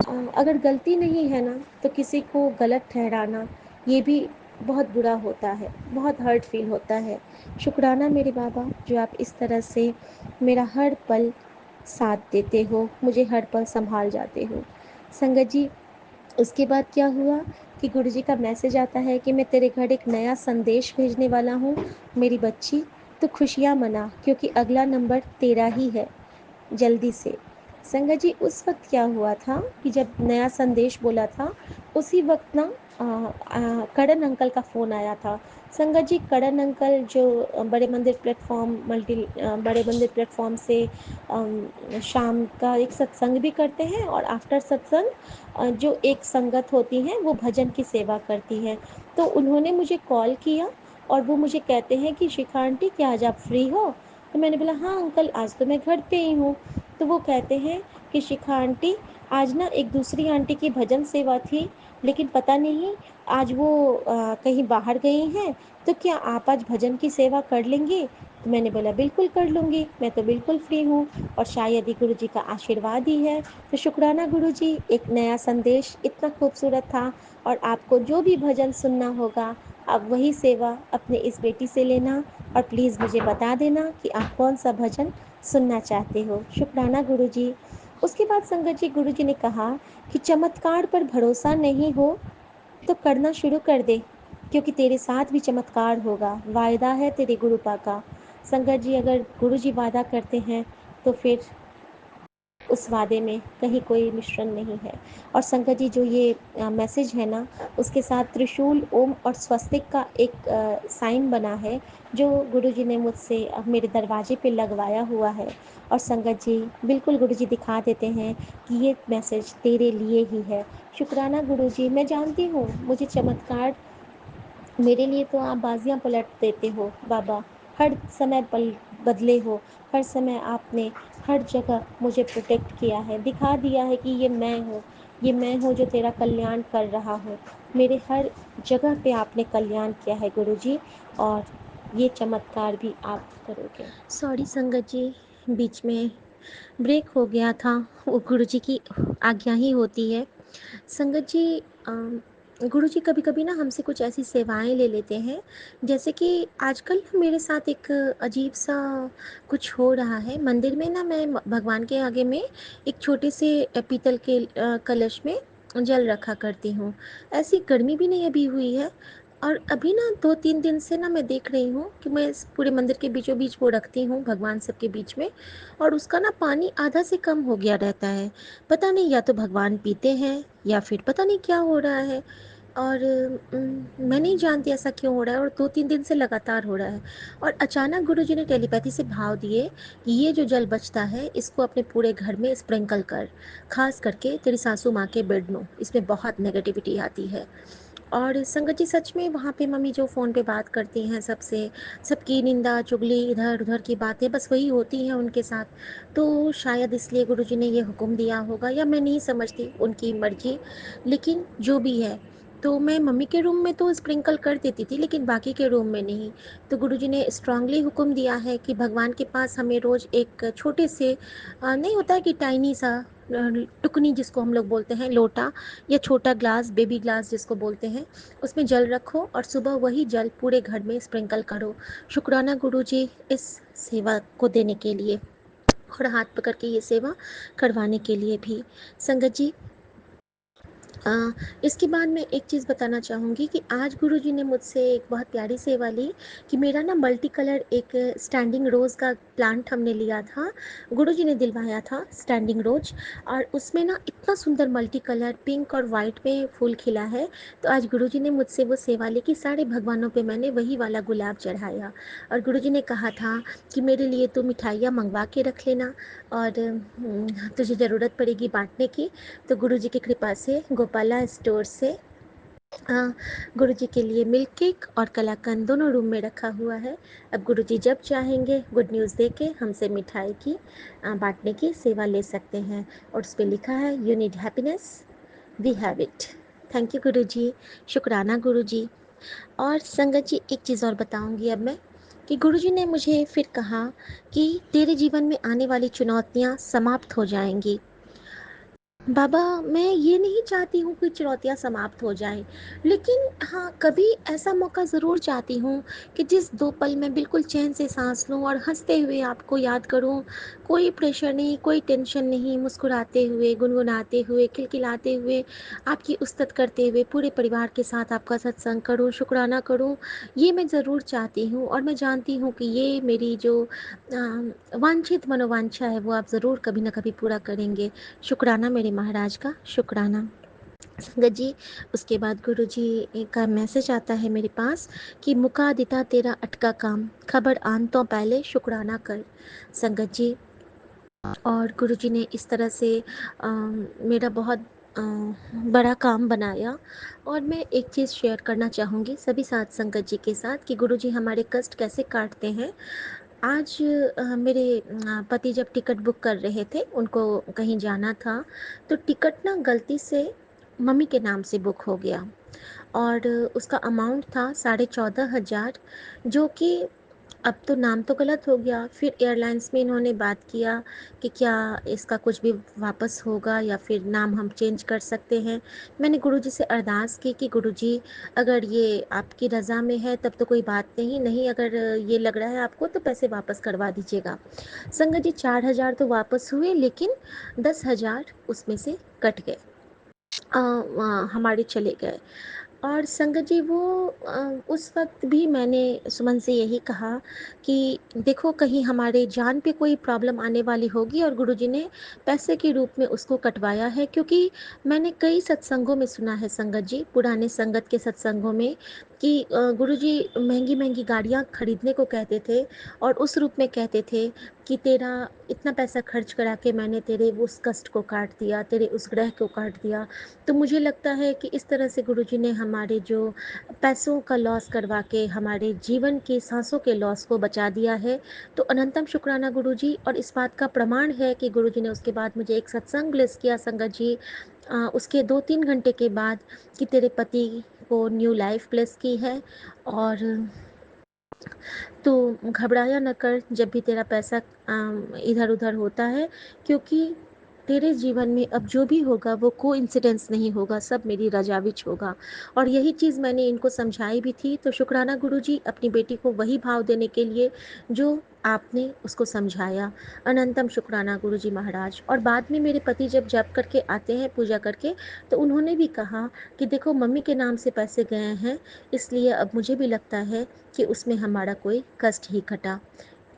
अगर गलती नहीं है ना, तो किसी को गलत ठहराना ये भी बहुत बुरा होता है, बहुत हर्ट फील होता है। शुक्राना मेरे बाबा, जो आप इस तरह से मेरा हर पल साथ देते हो, मुझे हर पल संभाल जाते हो। संगत जी, उसके बाद क्या हुआ कि गुरुजी का मैसेज आता है कि मैं तेरे घर एक नया संदेश भेजने वाला हूँ। मेरी बच्ची, तो खुशियाँ मना, क्योंकि अगला नंबर तेरा ही है। जल्दी से। संगत जी, उस वक्त क्या हुआ था कि जब नया संदेश बोला था, उसी वक्त ना करण अंकल का फ़ोन आया था। संगत जी, करण अंकल जो बड़े मंदिर प्लेटफॉर्म से शाम का एक सत्संग भी करते हैं, और आफ्टर सत्संग जो एक संगत होती है वो भजन की सेवा करती है। तो उन्होंने मुझे कॉल किया और वो मुझे कहते हैं कि शिखा आंटी, क्या आज आप फ्री हो? तो मैंने बोला, हाँ अंकल, आज तो मैं घर पे ही हूँ। तो वो कहते हैं कि शिखा आंटी, आज ना एक दूसरी आंटी की भजन सेवा थी, लेकिन पता नहीं आज वो कहीं बाहर गई हैं, तो क्या आप आज भजन की सेवा कर लेंगी? तो मैंने बोला, बिल्कुल कर लूँगी, मैं तो बिल्कुल फ्री हूँ, और शायद ही गुरु जी का आशीर्वाद ही है। तो शुक्राना गुरु जी, एक नया संदेश इतना खूबसूरत था, और आपको जो भी भजन सुनना होगा, आप वही सेवा अपने इस बेटी से लेना, और प्लीज़ मुझे बता देना कि आप कौन सा भजन सुनना चाहते हो। शुक्राना गुरु जी। उसके बाद संगत जी, गुरु जी ने कहा कि चमत्कार पर भरोसा नहीं हो तो करना शुरू कर दे, क्योंकि तेरे साथ भी चमत्कार होगा, वायदा है तेरे गुरुपा का। संगत जी, अगर गुरु जी वादा करते हैं तो फिर उस वादे में कहीं कोई मिश्रण नहीं है। और संगत जी, जो ये मैसेज है ना, उसके साथ त्रिशूल, ओम और स्वस्तिक का एक साइन बना है, जो गुरु जी ने मुझसे मेरे दरवाजे पे लगवाया हुआ है। और संगत जी, बिल्कुल गुरु जी दिखा देते हैं कि ये मैसेज तेरे लिए ही है। शुक्राना गुरु जी। मैं जानती हूँ मुझे चमत्कार, मेरे लिए तो आप बाजियां पलट देते हो बाबा, हर समय पल बदले हो, हर समय आपने हर जगह मुझे प्रोटेक्ट किया है, दिखा दिया है कि ये मैं हूँ जो तेरा कल्याण कर रहा हूँ। मेरे हर जगह पे आपने कल्याण किया है गुरुजी, और ये चमत्कार भी आप करोगे। सॉरी संगत जी, बीच में ब्रेक हो गया था, वो गुरुजी की आज्ञा ही होती है। संगत जी, गुरुजी कभी-कभी ना हमसे कुछ ऐसी सेवाएँ ले लेते हैं, जैसे कि आजकल मेरे साथ एक अजीब-सा कुछ हो रहा है। मंदिर में ना मैं भगवान के आगे में एक छोटे से पीतल के कलश में जल रखा करती हूँ। ऐसी गर्मी भी नहीं अभी हुई है, और अभी ना 2-3 दिन से ना मैं देख रही हूँ कि मैं इस पूरे मंदिर के बीचों-बीच वो रखती हूँ, भगवान सबके बीच में, और उसका ना पानी आधा से कम हो गया रहता है। पता नहीं, या तो भगवान पीते हैं या फिर पता नहीं क्या हो रहा है, और मैं नहीं जानती ऐसा क्यों हो रहा है, और 2-3 दिन से लगातार हो रहा है। और अचानक गुरुजी ने टेलीपैथी से भाव दिए कि ये जो जल बचता है इसको अपने पूरे घर में स्प्रिंकल कर, खास करके तेरी सासू माँ के बेड में, इसमें बहुत नेगेटिविटी आती है। और संगत जी, सच में वहाँ पे मम्मी जो फ़ोन पे बात करती हैं सबसे, सबकी निंदा चुगली इधर उधर की बातें बस वही होती हैं उनके साथ। तो शायद इसलिए गुरुजी ने ये हुक्म दिया होगा, या मैं नहीं समझती, उनकी मर्जी। लेकिन जो भी है, तो मैं मम्मी के रूम में तो स्प्रिंकल कर देती थी, लेकिन बाकी के रूम में नहीं। तो गुरुजी ने स्ट्रांगली हुक्म दिया है कि भगवान के पास हमें रोज़ एक छोटे से नहीं होता है कि टाइनी सा टुकनी जिसको हम लोग बोलते हैं, लोटा या छोटा ग्लास, बेबी ग्लास जिसको बोलते हैं, उसमें जल रखो और सुबह वही जल पूरे घर में स्प्रिंकल करो। शुक्राना गुरुजी इस सेवा को देने के लिए, और हाथ पकड़ के ये सेवा करवाने के लिए भी। संगत जी, इसके बाद मैं एक चीज़ बताना चाहूँगी कि आज गुरुजी ने मुझसे एक बहुत प्यारी सेवा ली कि मेरा ना मल्टी कलर एक स्टैंडिंग रोज़ का प्लांट हमने लिया था, गुरुजी ने दिलवाया था स्टैंडिंग रोज, और उसमें ना इतना सुंदर मल्टी कलर पिंक और वाइट में फूल खिला है। तो आज गुरुजी ने मुझसे वो सेवा ली कि सारे भगवानों पे मैंने वही वाला गुलाब चढ़ाया, और गुरुजी ने कहा था कि मेरे लिए तो मिठाइयाँ मंगवा के रख लेना, और तुझे ज़रूरत पड़ेगी बांटने की। तो गुरुजी की कृपा से गोपाला स्टोर से गुरुजी के लिए मिल्क केक और कलाकंद दोनों रूम में रखा हुआ है। अब गुरुजी जब चाहेंगे गुड न्यूज़ देके हमसे मिठाई की बांटने की सेवा ले सकते हैं, और उस पर लिखा है you need happiness, we have it. Thank you guruji, शुक्राना गुरुजी। और संगत जी, एक चीज़ और बताऊंगी अब मैं, कि गुरुजी ने मुझे फिर कहा कि तेरे जीवन में आने वाली चुनौतियाँ समाप्त हो जाएंगी। बाबा, मैं ये नहीं चाहती हूँ कि चुनौतियाँ समाप्त हो जाएँ, लेकिन हाँ, कभी ऐसा मौका ज़रूर चाहती हूँ कि जिस 2 पल मैं बिल्कुल चैन से साँस लूँ और हँसते हुए आपको याद करूँ। कोई प्रेशर नहीं, कोई टेंशन नहीं, मुस्कुराते हुए, गुनगुनाते हुए, खिलखिलाते हुए, आपकी उस्तत करते हुए पूरे परिवार के साथ आपका सत्संग करूँ, शुक्राना करूँ। ये मैं ज़रूर चाहती हूँ और मैं जानती हूँ कि ये मेरी जो वांछित मनोवांछा है, वो आप ज़रूर कभी न कभी पूरा करेंगे। शुक्राना मेरे महाराज का, शुक्राना। संगत जी, उसके बाद गुरुजी का मैसेज आता है मेरे पास कि मुका दिता तेरा अटका काम, खबर आन तो पहले शुक्राना कर। संगत जी, और गुरुजी ने इस तरह से मेरा बहुत बड़ा काम बनाया। और मैं एक चीज़ शेयर करना चाहूँगी सभी साथ संगत जी के साथ कि गुरुजी हमारे कष्ट कैसे काटते हैं। आज मेरे पति जब टिकट बुक कर रहे थे, उनको कहीं जाना था, तो टिकट ना गलती से मम्मी के नाम से बुक हो गया और उसका अमाउंट था 14,500, जो कि अब तो नाम तो गलत हो गया। फिर एयरलाइंस में इन्होंने बात किया कि क्या इसका कुछ भी वापस होगा या फिर नाम हम चेंज कर सकते हैं। मैंने गुरुजी से अरदास की कि गुरुजी, अगर ये आपकी रज़ा में है तब तो कोई बात नहीं, नहीं अगर ये लग रहा है आपको तो पैसे वापस करवा दीजिएगा। संगत जी, 4,000 तो वापस हुए, लेकिन 10,000 उसमें से कट गए, हमारे चले गए। और संगत जी, वो उस वक्त भी मैंने सुमन से यही कहा कि देखो, कहीं हमारे जान पे कोई प्रॉब्लम आने वाली होगी और गुरुजी ने पैसे के रूप में उसको कटवाया है। क्योंकि मैंने कई सत्संगों में सुना है संगत जी, पुराने संगत के सत्संगों में, कि गुरुजी महंगी महंगी गाड़ियाँ खरीदने को कहते थे और उस रूप में कहते थे कि तेरा इतना पैसा खर्च करा के मैंने तेरे उस कष्ट को काट दिया, तेरे उस ग्रह को काट दिया। तो मुझे लगता है कि इस तरह से गुरुजी ने हमारे जो पैसों का लॉस करवा के हमारे जीवन के सांसों के लॉस को बचा दिया है। तो अनंतम शुक्राना गुरुजी। और इस बात का प्रमाण है कि गुरुजी ने उसके बाद मुझे एक सत्संग ब्लेस किया संगत जी, उसके 2-3 घंटे के बाद, कि तेरे पति को न्यू लाइफ ब्लेस की है और तो घबराया न कर जब भी तेरा पैसा इधर उधर होता है, क्योंकि तेरे जीवन में अब जो भी होगा वो कोइंसिडेंस नहीं होगा, सब मेरी रजाविच होगा। और यही चीज़ मैंने इनको समझाई भी थी। तो शुक्राना गुरुजी, अपनी बेटी को वही भाव देने के लिए जो आपने उसको समझाया। अनंतम शुक्राना गुरुजी महाराज। और बाद में मेरे पति जब जप करके आते हैं पूजा करके, तो उन्होंने भी कहा कि देखो, मम्मी के नाम से पैसे गए हैं, इसलिए अब मुझे भी लगता है कि उसमें हमारा कोई कष्ट ही घटा।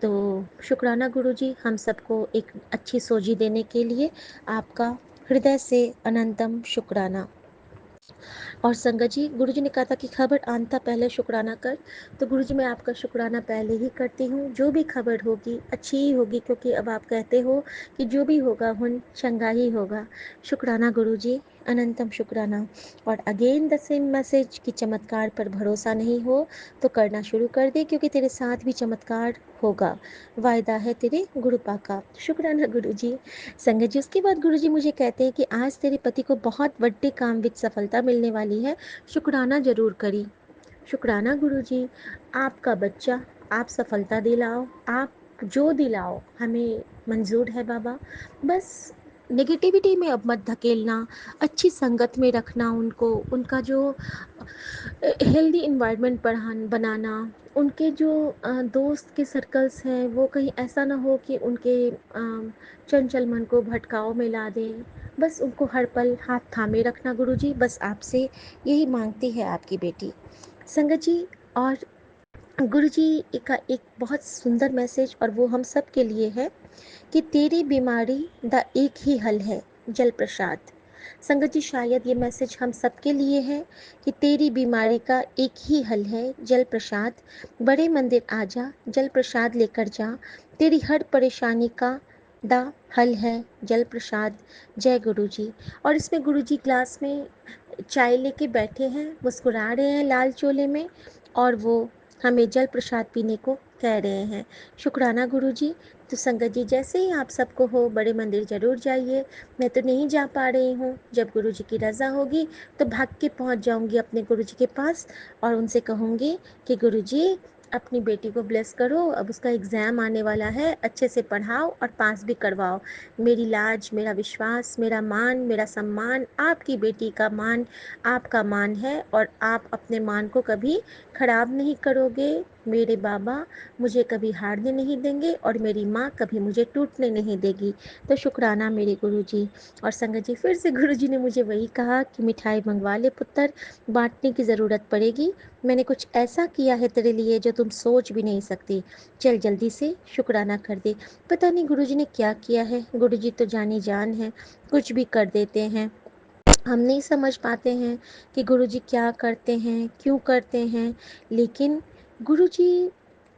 तो शुक्राना गुरुजी, हम सबको एक अच्छी सोजी देने के लिए आपका हृदय से अनंतम शुक्राना। और संगत जी, गुरुजी ने कहा था कि खबर आनता पहले शुक्राना कर। तो गुरुजी, मैं आपका शुक्राना पहले ही करती हूँ। जो भी खबर होगी अच्छी ही होगी, क्योंकि अब आप कहते हो कि जो भी होगा हुन चंगा ही होगा। शुक्राना गुरुजी, अनंतम शुक्राना। और अगेन द सेम मैसेज कि चमत्कार पर भरोसा नहीं हो तो करना शुरू कर दे, क्योंकि तेरे साथ भी चमत्कार होगा, वायदा है तेरे गुरुपा का। शुक्राना गुरुजी। संगत जी, उसके बाद गुरुजी मुझे कहते हैं कि आज तेरे पति को बहुत बड़े काम विच सफलता मिलने वाली है, शुक्राना जरूर करी। शुक्राना गुरुजी, आपका बच्चा, आप सफलता दिलाओ, आप जो दिलाओ हमें मंजूर है बाबा। बस नेगेटिविटी में अब मत धकेलना, अच्छी संगत में रखना उनको, उनका जो हेल्दी इन्वायरमेंट बनाना, उनके जो दोस्त के सर्कल्स हैं वो कहीं ऐसा ना हो कि उनके चंचल मन को भटकाव में ला दें। बस उनको हर पल हाथ थामे रखना गुरुजी, बस आपसे यही मांगती है आपकी बेटी। संगत जी, और गुरुजी का एक बहुत सुंदर मैसेज, और वो हम सब के लिए है कि तेरी बीमारी दा एक ही हल है, जल प्रसाद। संगत जी, शायद ये मैसेज हम सबके लिए है कि तेरी बीमारी का एक ही हल है, जल प्रसाद। बड़े मंदिर आजा, जल प्रसाद लेकर जा, तेरी हर परेशानी का दा हल है, जल प्रसाद। जय गुरु जी। और इसमें गुरु जी ग्लास में चाय लेके बैठे हैं, मुस्कुरा रहे हैं लाल चोले में, और वो हमें जल प्रसाद पीने को कह रहे हैं। शुक्राना गुरुजी। तो संगत जी, जैसे ही आप सबको हो, बड़े मंदिर ज़रूर जाइए। मैं तो नहीं जा पा रही हूँ, जब गुरुजी की रज़ा होगी तो भाग के पहुँच जाऊँगी अपने गुरुजी के पास और उनसे कहूँगी कि गुरुजी, अपनी बेटी को ब्लेस करो, अब उसका एग्ज़ाम आने वाला है, अच्छे से पढ़ाओ और पास भी करवाओ। मेरी लाज, मेरा विश्वास, मेरा मान, मेरा सम्मान, आपकी बेटी का मान आपका मान है और आप अपने मान को कभी ख़राब नहीं करोगे। मेरे बाबा मुझे कभी हारने नहीं देंगे और मेरी माँ कभी मुझे टूटने नहीं देगी। तो शुक्राना मेरे गुरुजी। और संगत जी, फिर से गुरुजी ने मुझे वही कहा कि मिठाई मंगवा ले पुत्र, बांटने की ज़रूरत पड़ेगी। मैंने कुछ ऐसा किया है तेरे लिए जो तुम सोच भी नहीं सकती। चल जल्दी से शुक्राना कर दे। पता नहीं गुरुजी ने क्या किया है, गुरुजी तो जानी जान है, कुछ भी कर देते हैं। हम नहीं समझ पाते हैं कि गुरुजी क्या करते हैं, क्यों करते हैं, लेकिन गुरुजी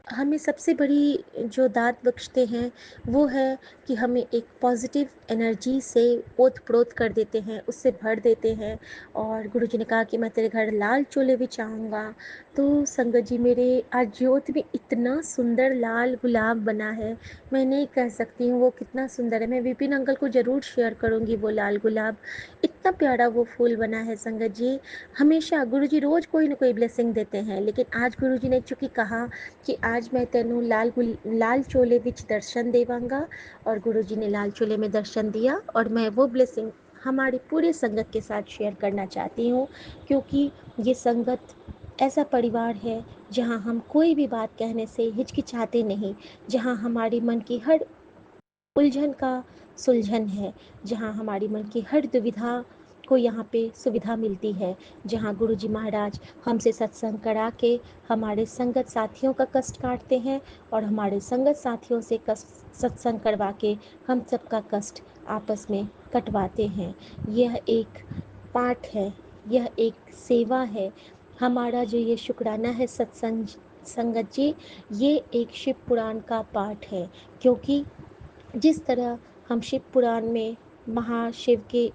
हमें सबसे बड़ी जो दात बख्शते हैं वो है कि हमें एक पॉजिटिव एनर्जी से ओत-प्रोत कर देते हैं, उससे भर देते हैं। और गुरुजी ने कहा कि मैं तेरे घर लाल चोले बिछाऊँगा। तो संगत जी, मेरे आज ज्योत में इतना सुंदर लाल गुलाब बना है, मैं नहीं कह सकती हूँ वो कितना सुंदर है। मैं विपिन अंकल को ज़रूर शेयर करूँगी वो लाल गुलाब। इतना प्यारा वो फूल बना है संगत जी। हमेशा गुरुजी रोज़ कोई ना कोई ब्लेसिंग देते हैं, लेकिन आज गुरुजी ने चूँकि कहा कि आज मैं तेनू लाल चोले विच दर्शन देवांगा, और गुरुजी ने लाल चोले में दर्शन दिया और मैं वो ब्लेसिंग हमारी पूरे संगत के साथ शेयर करना चाहती हूँ, क्योंकि ये संगत ऐसा परिवार है जहाँ हम कोई भी बात कहने से हिचकिचाते नहीं, जहाँ हमारे मन की हर उलझन का सुलझन है, जहाँ हमारी मन की हर दुविधा को यहाँ पे सुविधा मिलती है, जहाँ गुरुजी महाराज हमसे सत्संग करा के हमारे संगत साथियों का कष्ट काटते हैं और हमारे संगत साथियों से कष्ट सत्संग करवा के हम सबका कष्ट आपस में कटवाते हैं। यह एक पाठ है, यह एक सेवा है। हमारा जो ये शुक्राना है सत्संग संगत जी, ये एक शिव पुराण का पाठ है, क्योंकि जिस तरह हम शिव पुराण में महाशिव के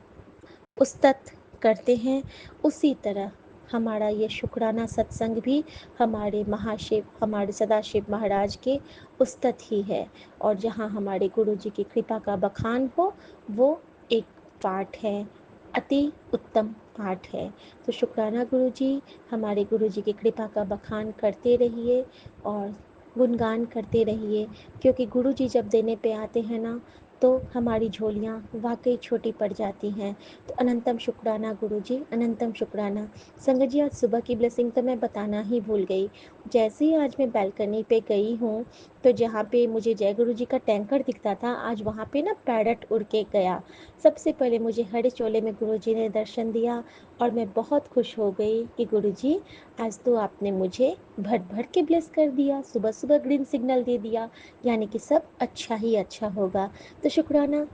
उस्तत करते हैं, उसी तरह हमारा ये शुक्राना सत्संग भी हमारे महाशिव, हमारे सदाशिव महाराज के उस्तत ही है। और जहाँ हमारे गुरुजी की कृपा का बखान हो, वो एक पाठ है, अति उत्तम पाठ है। तो शुक्राना गुरुजी, हमारे गुरुजी की कृपा का बखान करते रहिए और गुणगान करते रहिए, क्योंकि गुरुजी जब देने पे आते हैं ना, तो हमारी झोलियाँ वाकई छोटी पड़ जाती हैं। तो अनंतम शुक्राना गुरुजी, अनंतम शुक्राना। संगत जी, आज सुबह की ब्लेसिंग तो मैं बताना ही भूल गई। जैसे ही आज मैं बालकनी पे गई हूँ, तो जहाँ पे मुझे जय गुरु जी का टैंकर दिखता था, आज वहाँ पे ना पैरट उड़ के गया। सबसे पहले मुझे हरे चोले में गुरुजी ने दर्शन दिया और मैं बहुत खुश हो गई कि गुरुजी, आज तो आपने मुझे भर भर के ब्लेस कर दिया, सुबह सुबह ग्रीन सिग्नल दे दिया, यानी कि सब अच्छा ही अच्छा होगा। तो शुक्राना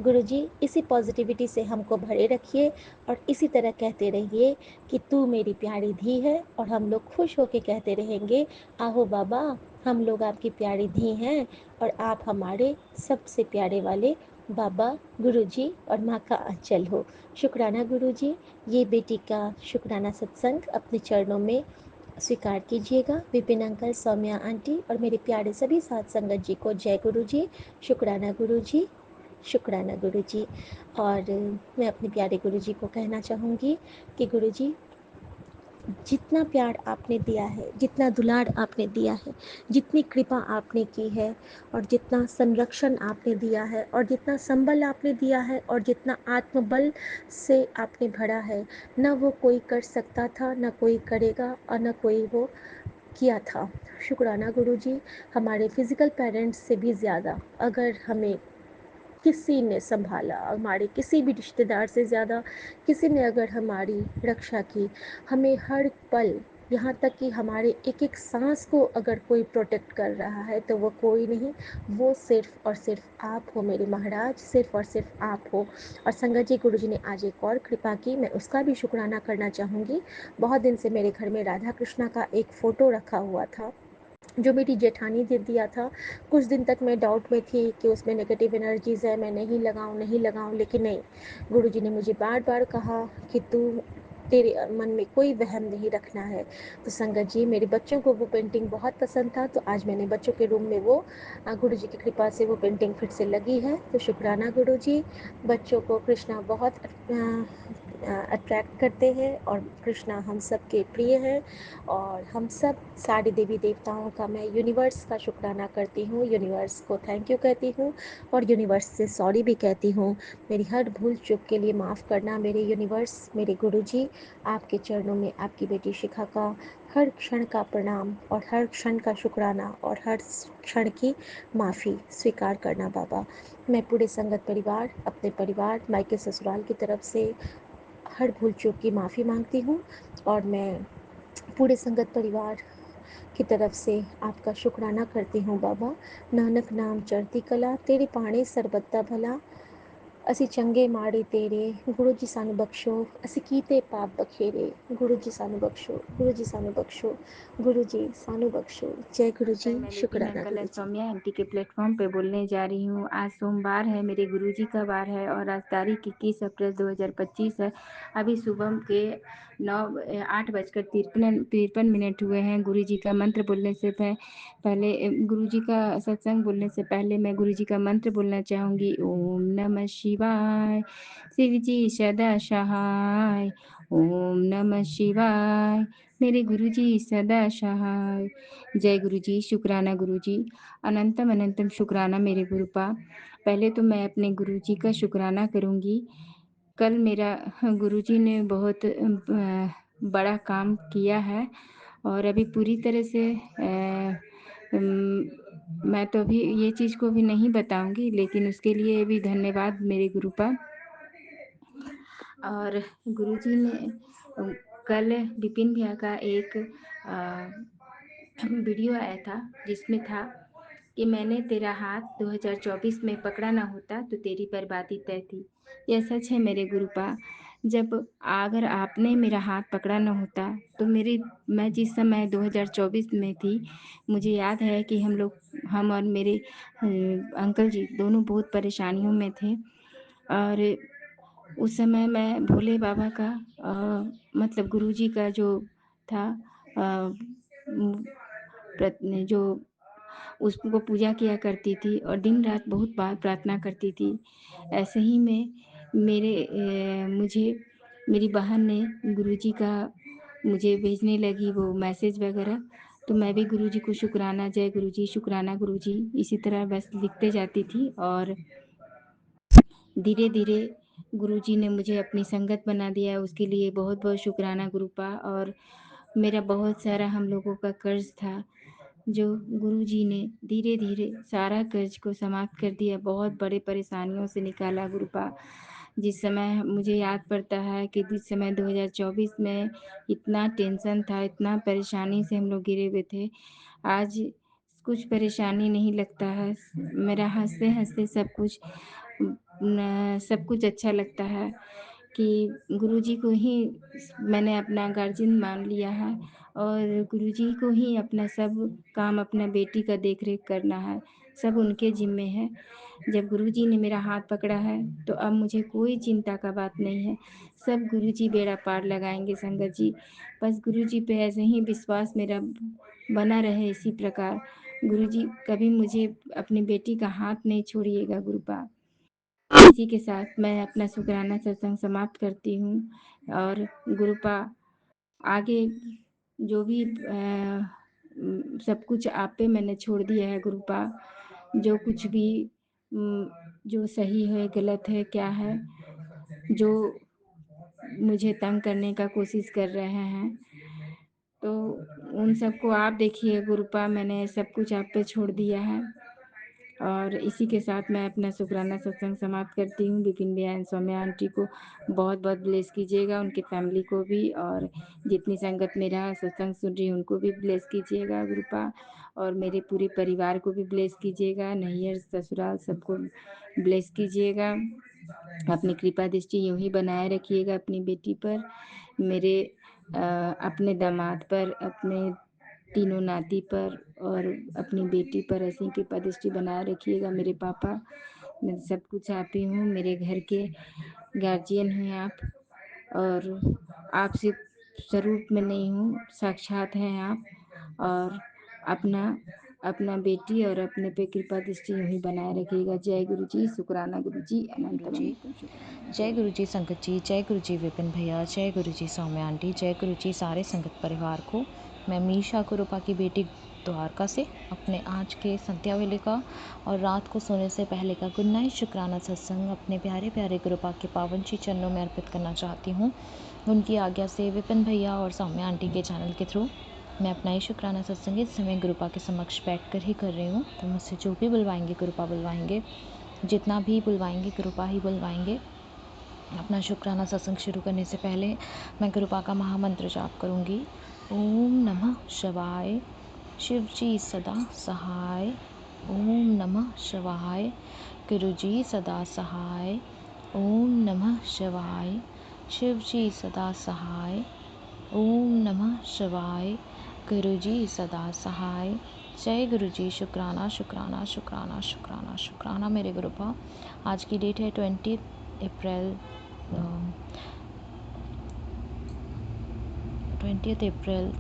गुरुजी, इसी पॉजिटिविटी से हमको भरे रखिए और इसी तरह कहते रहिए कि तू मेरी प्यारी धी है, और हम लोग खुश होके कहते रहेंगे, आहो बाबा, हम लोग आपकी प्यारी धी हैं और आप हमारे सबसे प्यारे वाले बाबा गुरुजी और माँ का आंचल हो। शुक्राना गुरुजी, ये बेटी का शुक्राना सत्संग अपने चरणों में स्वीकार कीजिएगा। विपिन अंकल, सौम्या आंटी और मेरे प्यारे सभी साथ संगत जी को जय गुरु जी, शुक्राना गुरु जी, शुक्राना गुरु जी। और मैं अपने प्यारे गुरु जी को कहना चाहूँगी कि गुरु जी, जितना प्यार आपने दिया है, जितना दुलार आपने दिया है, जितनी कृपा आपने की है, और जितना संरक्षण आपने दिया है, और जितना संबल आपने दिया है, और जितना आत्मबल से आपने भरा है, न वो कोई कर सकता था, न कोई करेगा और न कोई वो किया था। शुक्राना गुरुजी, हमारे फिज़िकल पेरेंट्स से भी ज़्यादा अगर हमें किसी ने संभाला, हमारे किसी भी रिश्तेदार से ज़्यादा किसी ने अगर हमारी रक्षा की, हमें हर पल, यहाँ तक कि हमारे एक एक सांस को अगर कोई प्रोटेक्ट कर रहा है, तो वो कोई नहीं, वो सिर्फ और सिर्फ आप हो मेरे महाराज, सिर्फ और सिर्फ आप हो। और संगत जी, गुरु जी ने आज एक और कृपा की, मैं उसका भी शुक्राना करना चाहूँगी। बहुत दिन से मेरे घर में राधा कृष्णा का एक फ़ोटो रखा हुआ था, जो मेरी जेठानी ने दिया था। कुछ दिन तक मैं डाउट में थी कि उसमें नेगेटिव एनर्जीज़ है, मैं नहीं लगाऊं, लेकिन नहीं, गुरुजी ने मुझे बार बार कहा कि तू, तेरे मन में कोई वहम नहीं रखना है। तो संगत जी, मेरे बच्चों को वो पेंटिंग बहुत पसंद था, तो आज मैंने बच्चों के रूम में वो गुरुजी की कृपा से वो पेंटिंग फिर से लगी है। तो शुक्राना गुरुजी। बच्चों को कृष्णा बहुत अट्रैक्ट करते हैं और कृष्णा हम सब के प्रिय हैं और हम सब सारे देवी देवताओं का मैं यूनिवर्स का शुक्राना करती हूँ, यूनिवर्स को थैंक यू कहती हूँ और यूनिवर्स से सॉरी भी कहती हूँ। मेरी हर भूल चूक के लिए माफ़ करना मेरे यूनिवर्स, मेरे गुरुजी। आपके चरणों में आपकी बेटी शिखा का हर क्षण का प्रणाम और हर क्षण का शुक्राना और हर क्षण की माफ़ी स्वीकार करना बाबा। मैं पूरे संगत परिवार, अपने परिवार, मायके ससुराल की तरफ से हर भूल चूक की माफ़ी मांगती हूँ और मैं पूरे संगत परिवार की तरफ से आपका शुक्राना करती हूँ बाबा। नानक नाम चढ़ती कला, तेरे पाणे सरबत्ता भला। ਅਸੀਂ ਚੰਗੇ ਮਾੜੇ ਤੇਰੇ, ਗੁਰੂ ਜੀ ਸਾਨੂੰ ਬਖਸ਼ੋ, ਅਸੀਂ ਕੀਤੇ ਪਾਪ ਬਖੇਰੇ, ਗੁਰੂ जी सानू बख्शो, गुरु जी सानू बख्शो, गुरु जी सानू बख्शो। जय गुरु जी, नमस्कार, मैं लिपिन शुक्राना अंकल गुरु जी। सौम्या एमटी के प्लेटफॉर्म पे बोलने जा रही हूँ। आज सोमवार है, मेरे गुरुजी का वार है और आज तारीख 21 अप्रैल 2025 है। अभी सुबह के 8:53 हुए हैं। गुरुजी का मंत्र बोलने से पहले गुरुजी का सत्संग बोलने से पहले मैं गुरुजी का मंत्र बोलना चाहूँगी। ओम नमः शिवाय, शिव जी सदा सहाय। ओम नमः शिवाय, मेरे गुरुजी सदा सहाय। जय गुरुजी, शुक्राना गुरुजी, अनंतम अनंतम शुक्राना मेरे गुरुपा। पहले तो मैं अपने गुरुजी का शुक्राना करूँगी। कल मेरा गुरुजी ने बहुत बड़ा काम किया है और अभी पूरी तरह से मैं तो अभी ये चीज़ को भी नहीं बताऊँगी, लेकिन उसके लिए भी धन्यवाद मेरे गुरुपा। और गुरुजी ने कल विपिन भैया का एक वीडियो आया था जिसमें था कि मैंने तेरा हाथ 2024 में पकड़ा ना होता तो तेरी बर्बादी तय थी। यह सच है मेरे गुरुपा। जब अगर आपने मेरा हाथ पकड़ा ना होता तो मैं जिस समय 2024 में थी, मुझे याद है कि हम और मेरे अंकल जी दोनों बहुत परेशानियों में थे और उस समय मैं भोले बाबा का मतलब गुरुजी का जो था जो उसको पूजा किया करती थी और दिन रात बहुत बार प्रार्थना करती थी। ऐसे ही में मुझे मेरी बहन ने गुरुजी का मुझे भेजने लगी वो मैसेज वगैरह, तो मैं भी गुरुजी को शुक्राना, जय गुरुजी, शुक्राना गुरुजी, इसी तरह बस लिखते जाती थी और धीरे धीरे गुरुजी ने मुझे अपनी संगत बना दिया। उसके लिए बहुत बहुत शुक्राना गुरुपा। और मेरा बहुत सारा हम लोगों का कर्ज था जो गुरुजी ने धीरे धीरे सारा कर्ज को समाप्त कर दिया, बहुत बड़े परेशानियों से निकाला गुरुपा। जिस समय मुझे याद पड़ता है कि जिस समय 2024 में इतना टेंशन था, इतना परेशानी से हम लोग घिरे हुए थे, आज कुछ परेशानी नहीं लगता है। मेरा हंसते हंसते सब कुछ अच्छा लगता है कि गुरुजी को ही मैंने अपना गार्जियन मान लिया है और गुरुजी को ही अपना सब काम, अपना बेटी का देख रेख करना है, सब उनके जिम्मे है। जब गुरुजी ने मेरा हाथ पकड़ा है तो अब मुझे कोई चिंता का बात नहीं है। सब गुरुजी बेड़ा पार लगाएंगे संगत जी। बस गुरुजी पे ऐसे ही विश्वास मेरा बना रहे इसी प्रकार। गुरुजी कभी मुझे अपनी बेटी का हाथ नहीं छोड़िएगा गुरुपा। इसी के साथ मैं अपना शुक्राना सत्संग समाप्त करती हूँ और गुरुपा आगे जो भी सब कुछ आप पे मैंने छोड़ दिया है गुरुपा। जो कुछ भी जो सही है गलत है क्या है, जो मुझे तंग करने का कोशिश कर रहे हैं, तो उन सबको आप देखिए गुरुपा। मैंने सब कुछ आप पे छोड़ दिया है और इसी के साथ मैं अपना शुक्राना सत्संग समाप्त करती हूँ। विपिन भैया एंड सौम्या आंटी को बहुत बहुत ब्लेस कीजिएगा, उनकी फैमिली को भी, और जितनी संगत मेरा सत्संग सुन रही है उनको भी ब्लेस कीजिएगा गुरुपा, और मेरे पूरे परिवार को भी ब्लेस कीजिएगा, नैहर ससुराल सबको ब्लेस कीजिएगा। अपनी कृपा दृष्टि यूँ ही बनाए रखिएगा अपनी बेटी पर, मेरे अपने दामाद पर, अपने तीनों नाती पर और अपनी बेटी पर ऐसी कृपा दृष्टि बनाए रखिएगा मेरे पापा। मैं सब कुछ आप ही हूँ, मेरे घर के गार्जियन हैं आप, और आप सिर्फ स्वरूप में नहीं हूँ, साक्षात हैं आप। और अपना अपना बेटी और अपने पे कृपा दृष्टि यूं ही बनाए रखिएगा। जय गुरु जी, शुक्राना गुरु जी, गुरु अनंतम जी। अनंतम शुक्राना। जय गुरु जी संगत जी, जय गुरु जी विपिन भैया, जय गुरु जी सौम्या आंटी, जय गुरु जी सारे संगत परिवार को। मैं मीशा गुरुपा की बेटी द्वारका से अपने आज के संध्या वेले का और रात को सोने से पहले का गुड नाइट शुक्राना सत्संग अपने प्यारे प्यारे गुरुपा के पावन श्री चरणों में अर्पित करना चाहती हूँ। उनकी आज्ञा से विपिन भैया और सौम्या आंटी के चैनल के थ्रू मैं अपना ये शुक्राना सत्संग इस समय गुरुपा के समक्ष बैठ कर ही कर रही हूँ। तो मुझसे जो भी बुलवाएंगे गुरुपा बुलवाएंगे, जितना भी बुलवाएंगे गुरुपा ही बुलवाएंगे। अपना शुक्राना सत्संग शुरू करने से पहले मैं गुरुपा का महामंत्र जाप करूँगी। ओम नमः शिवाय, शिव जी सदा सहाय। ओम नमः शिवाय, गुरु जी सदा सहाय। ओम नमः शिवाय, शिव जी सदा सहाय। ओम नमः शिवाय, गुरु जी सदा सहाय। जय गुरु जी, शुक्राना शुक्राना शुक्राना शुक्राना शुक्राना मेरे गुरुपा। आज की डेट है 20 अप्रैल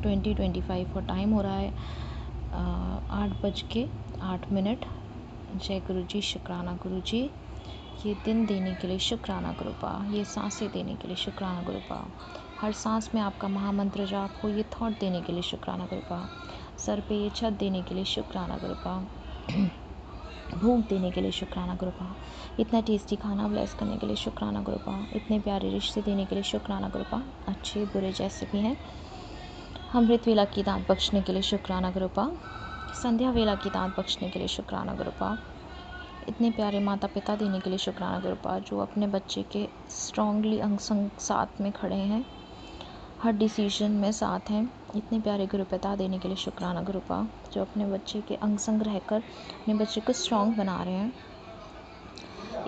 2025 और टाइम हो रहा है 8:08। जय गुरु जी, शुक्राना गुरु जी। ये दिन देने के लिए शुक्राना गुरुपा, ये सांसें देने के लिए शुक्राना गुरुपा, हर सांस में आपका महामंत्र जाप हो, ये थॉट देने के लिए शुक्राना गुरुपा, सर पे ये छत देने के लिए शुक्राना गुरुपा, भूख देने के लिए शुक्राना गुरुपा, इतना टेस्टी खाना ब्लेस करने के लिए शुक्राना गुरुपा, इतने प्यारे रिश्ते देने के लिए शुक्राना गुरुपा, अच्छे बुरे जैसे भी हैं। अमृत वेला की दांत बख्शने के लिए शुक्राना गुरुपा, संध्या वेला की दांत बख्शने के लिए शुक्राना गुरुपा, इतने प्यारे माता पिता देने के लिए शुक्राना गुरुपा, जो अपने बच्चे के स्ट्रांगली अंग संग साथ में खड़े हैं, हर डिसीजन में साथ हैं। इतने प्यारे गुरु पिता देने के लिए शुक्राना गुरुपा, जो अपने बच्चे के अंग संग रहकर अपने बच्चे को स्ट्रांग बना रहे हैं।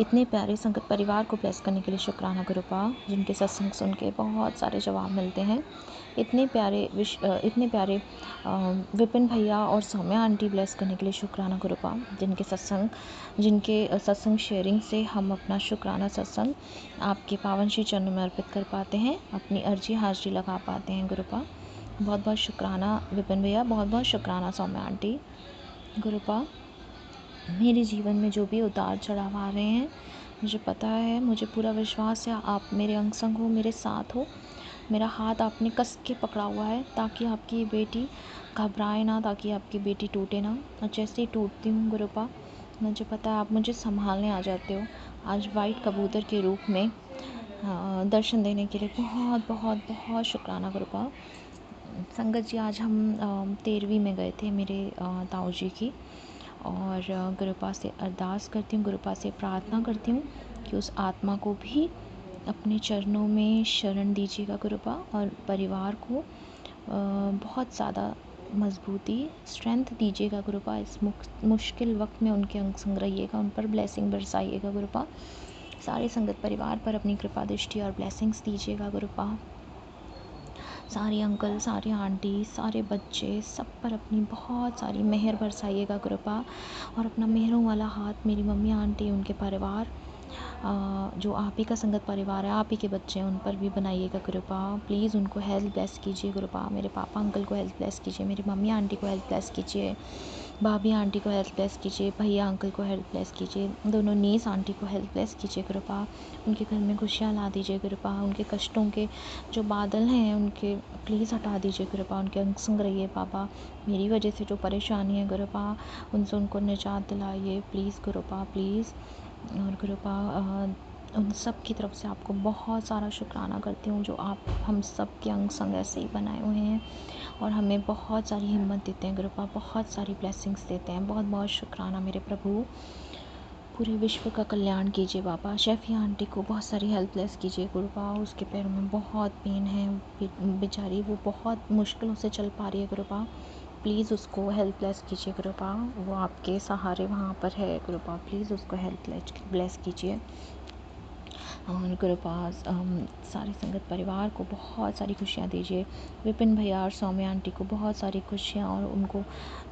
इतने प्यारे संगत परिवार को ब्लेस करने के लिए शुक्राना गुरुपा, जिनके सत्संग सुन के बहुत सारे जवाब मिलते हैं। इतने प्यारे विपिन भैया और सौम्या आंटी ब्लेस करने के लिए शुक्राना गुरुपा, जिनके सत्संग शेयरिंग से हम अपना शुक्राना सत्संग आपके पावन श्री चरणों में अर्पित कर पाते हैं, अपनी अर्जी हाजिरी लगा पाते हैं गुरुपा। बहुत बहुत शुक्राना विपिन भैया, बहुत बहुत शुक्राना सौम्या आंटी। गुरुपा, मेरे जीवन में जो भी उतार चढ़ाव आ रहे हैं, मुझे पता है, मुझे पूरा विश्वास है आप मेरे अंग संग हो, मेरे साथ हो। मेरा हाथ आपने कस के पकड़ा हुआ है ताकि आपकी बेटी घबराए ना, ताकि आपकी बेटी टूटे ना। और जैसे ही टूटती हूँ गुरुपा, मुझे पता है आप मुझे संभालने आ जाते हो। आज वाइट कबूतर के रूप में दर्शन देने के लिए बहुत बहुत बहुत शुक्राना गुरुपा। संगत जी, आज हम 13वीं में गए थे मेरे ताऊ जी की, और गुरुपा से अरदास करती हूँ, गुरुपा से प्रार्थना करती हूँ कि उस आत्मा को भी अपने चरणों में शरण दीजिएगा गुरुपा, और परिवार को बहुत ज़्यादा मजबूती, स्ट्रेंथ दीजिएगा गुरुपा। इस मुश्किल वक्त में उनके अंग संग रहिएगा, उन पर ब्लेसिंग बरसाइएगा गुरुपा। सारे संगत परिवार पर अपनी कृपा दृष्टि और ब्लेसिंग्स दीजिएगा गुरुपा। सारे अंकल, सारे आंटी, सारे बच्चे, सब पर अपनी बहुत सारी मेहर बरसाइएगा गुरुपा। और अपना मेहरों वाला हाथ मेरी मम्मी आंटी, उनके परिवार, जो आप ही का संगत परिवार है, आप ही के बच्चे हैं, उन पर भी बनाइएगा गुरुपा। प्लीज़ उनको हेल्थ ब्लेस कीजिए गुरुपा। मेरे पापा अंकल को हेल्थ ब्लेस कीजिए, मेरी मम्मी आंटी को हेल्थ ब्लेस कीजिए, भाभी आंटी को हेल्थ ब्लेस कीजिए, भैया अंकल को हेल्थ ब्लेस कीजिए, दोनों नीस आंटी को हेल्थ ब्लेस कीजिए गुरुपा। उनके घर में खुशियाँ ला दीजिए गुरुपा। उनके कष्टों के जो बादल हैं उनके प्लीज़ हटा दीजिए गुरुपा। उनके अंग संग रहिए बाबा। मेरी वजह से जो परेशानी है गुरुपा, उनसे उनको निजात दिलाइए प्लीज़ गुरुपा, प्लीज़। और गुरुपा, उन सब की तरफ से आपको बहुत सारा शुक्राना करती हूँ, जो आप हम सब के अंग संग ऐसे ही बनाए हुए हैं और हमें बहुत सारी हिम्मत देते हैं गुरुपा, बहुत सारी ब्लेसिंग्स देते हैं। बहुत बहुत शुक्राना मेरे प्रभु। पूरे विश्व का कल्याण कीजिए बाबा। शेफी आंटी को बहुत सारी हेल्प ब्लेस कीजिए गुरुपा। उसके पैरों में बहुत पेन है, बेचारी वो बहुत मुश्किलों से चल पा रही है गुरुपा। प्लीज़ उसको हेल्प ब्लेस कीजिए गुरुपा। वो आपके सहारे वहाँ पर है गुरुपा, प्लीज़ उसको हेल्प ब्लेस कीजिए। और गुरुपा, सारे संगत परिवार को बहुत सारी खुशियाँ दीजिए। विपिन भैया और सौम्या आंटी को बहुत सारी खुशियाँ, और उनको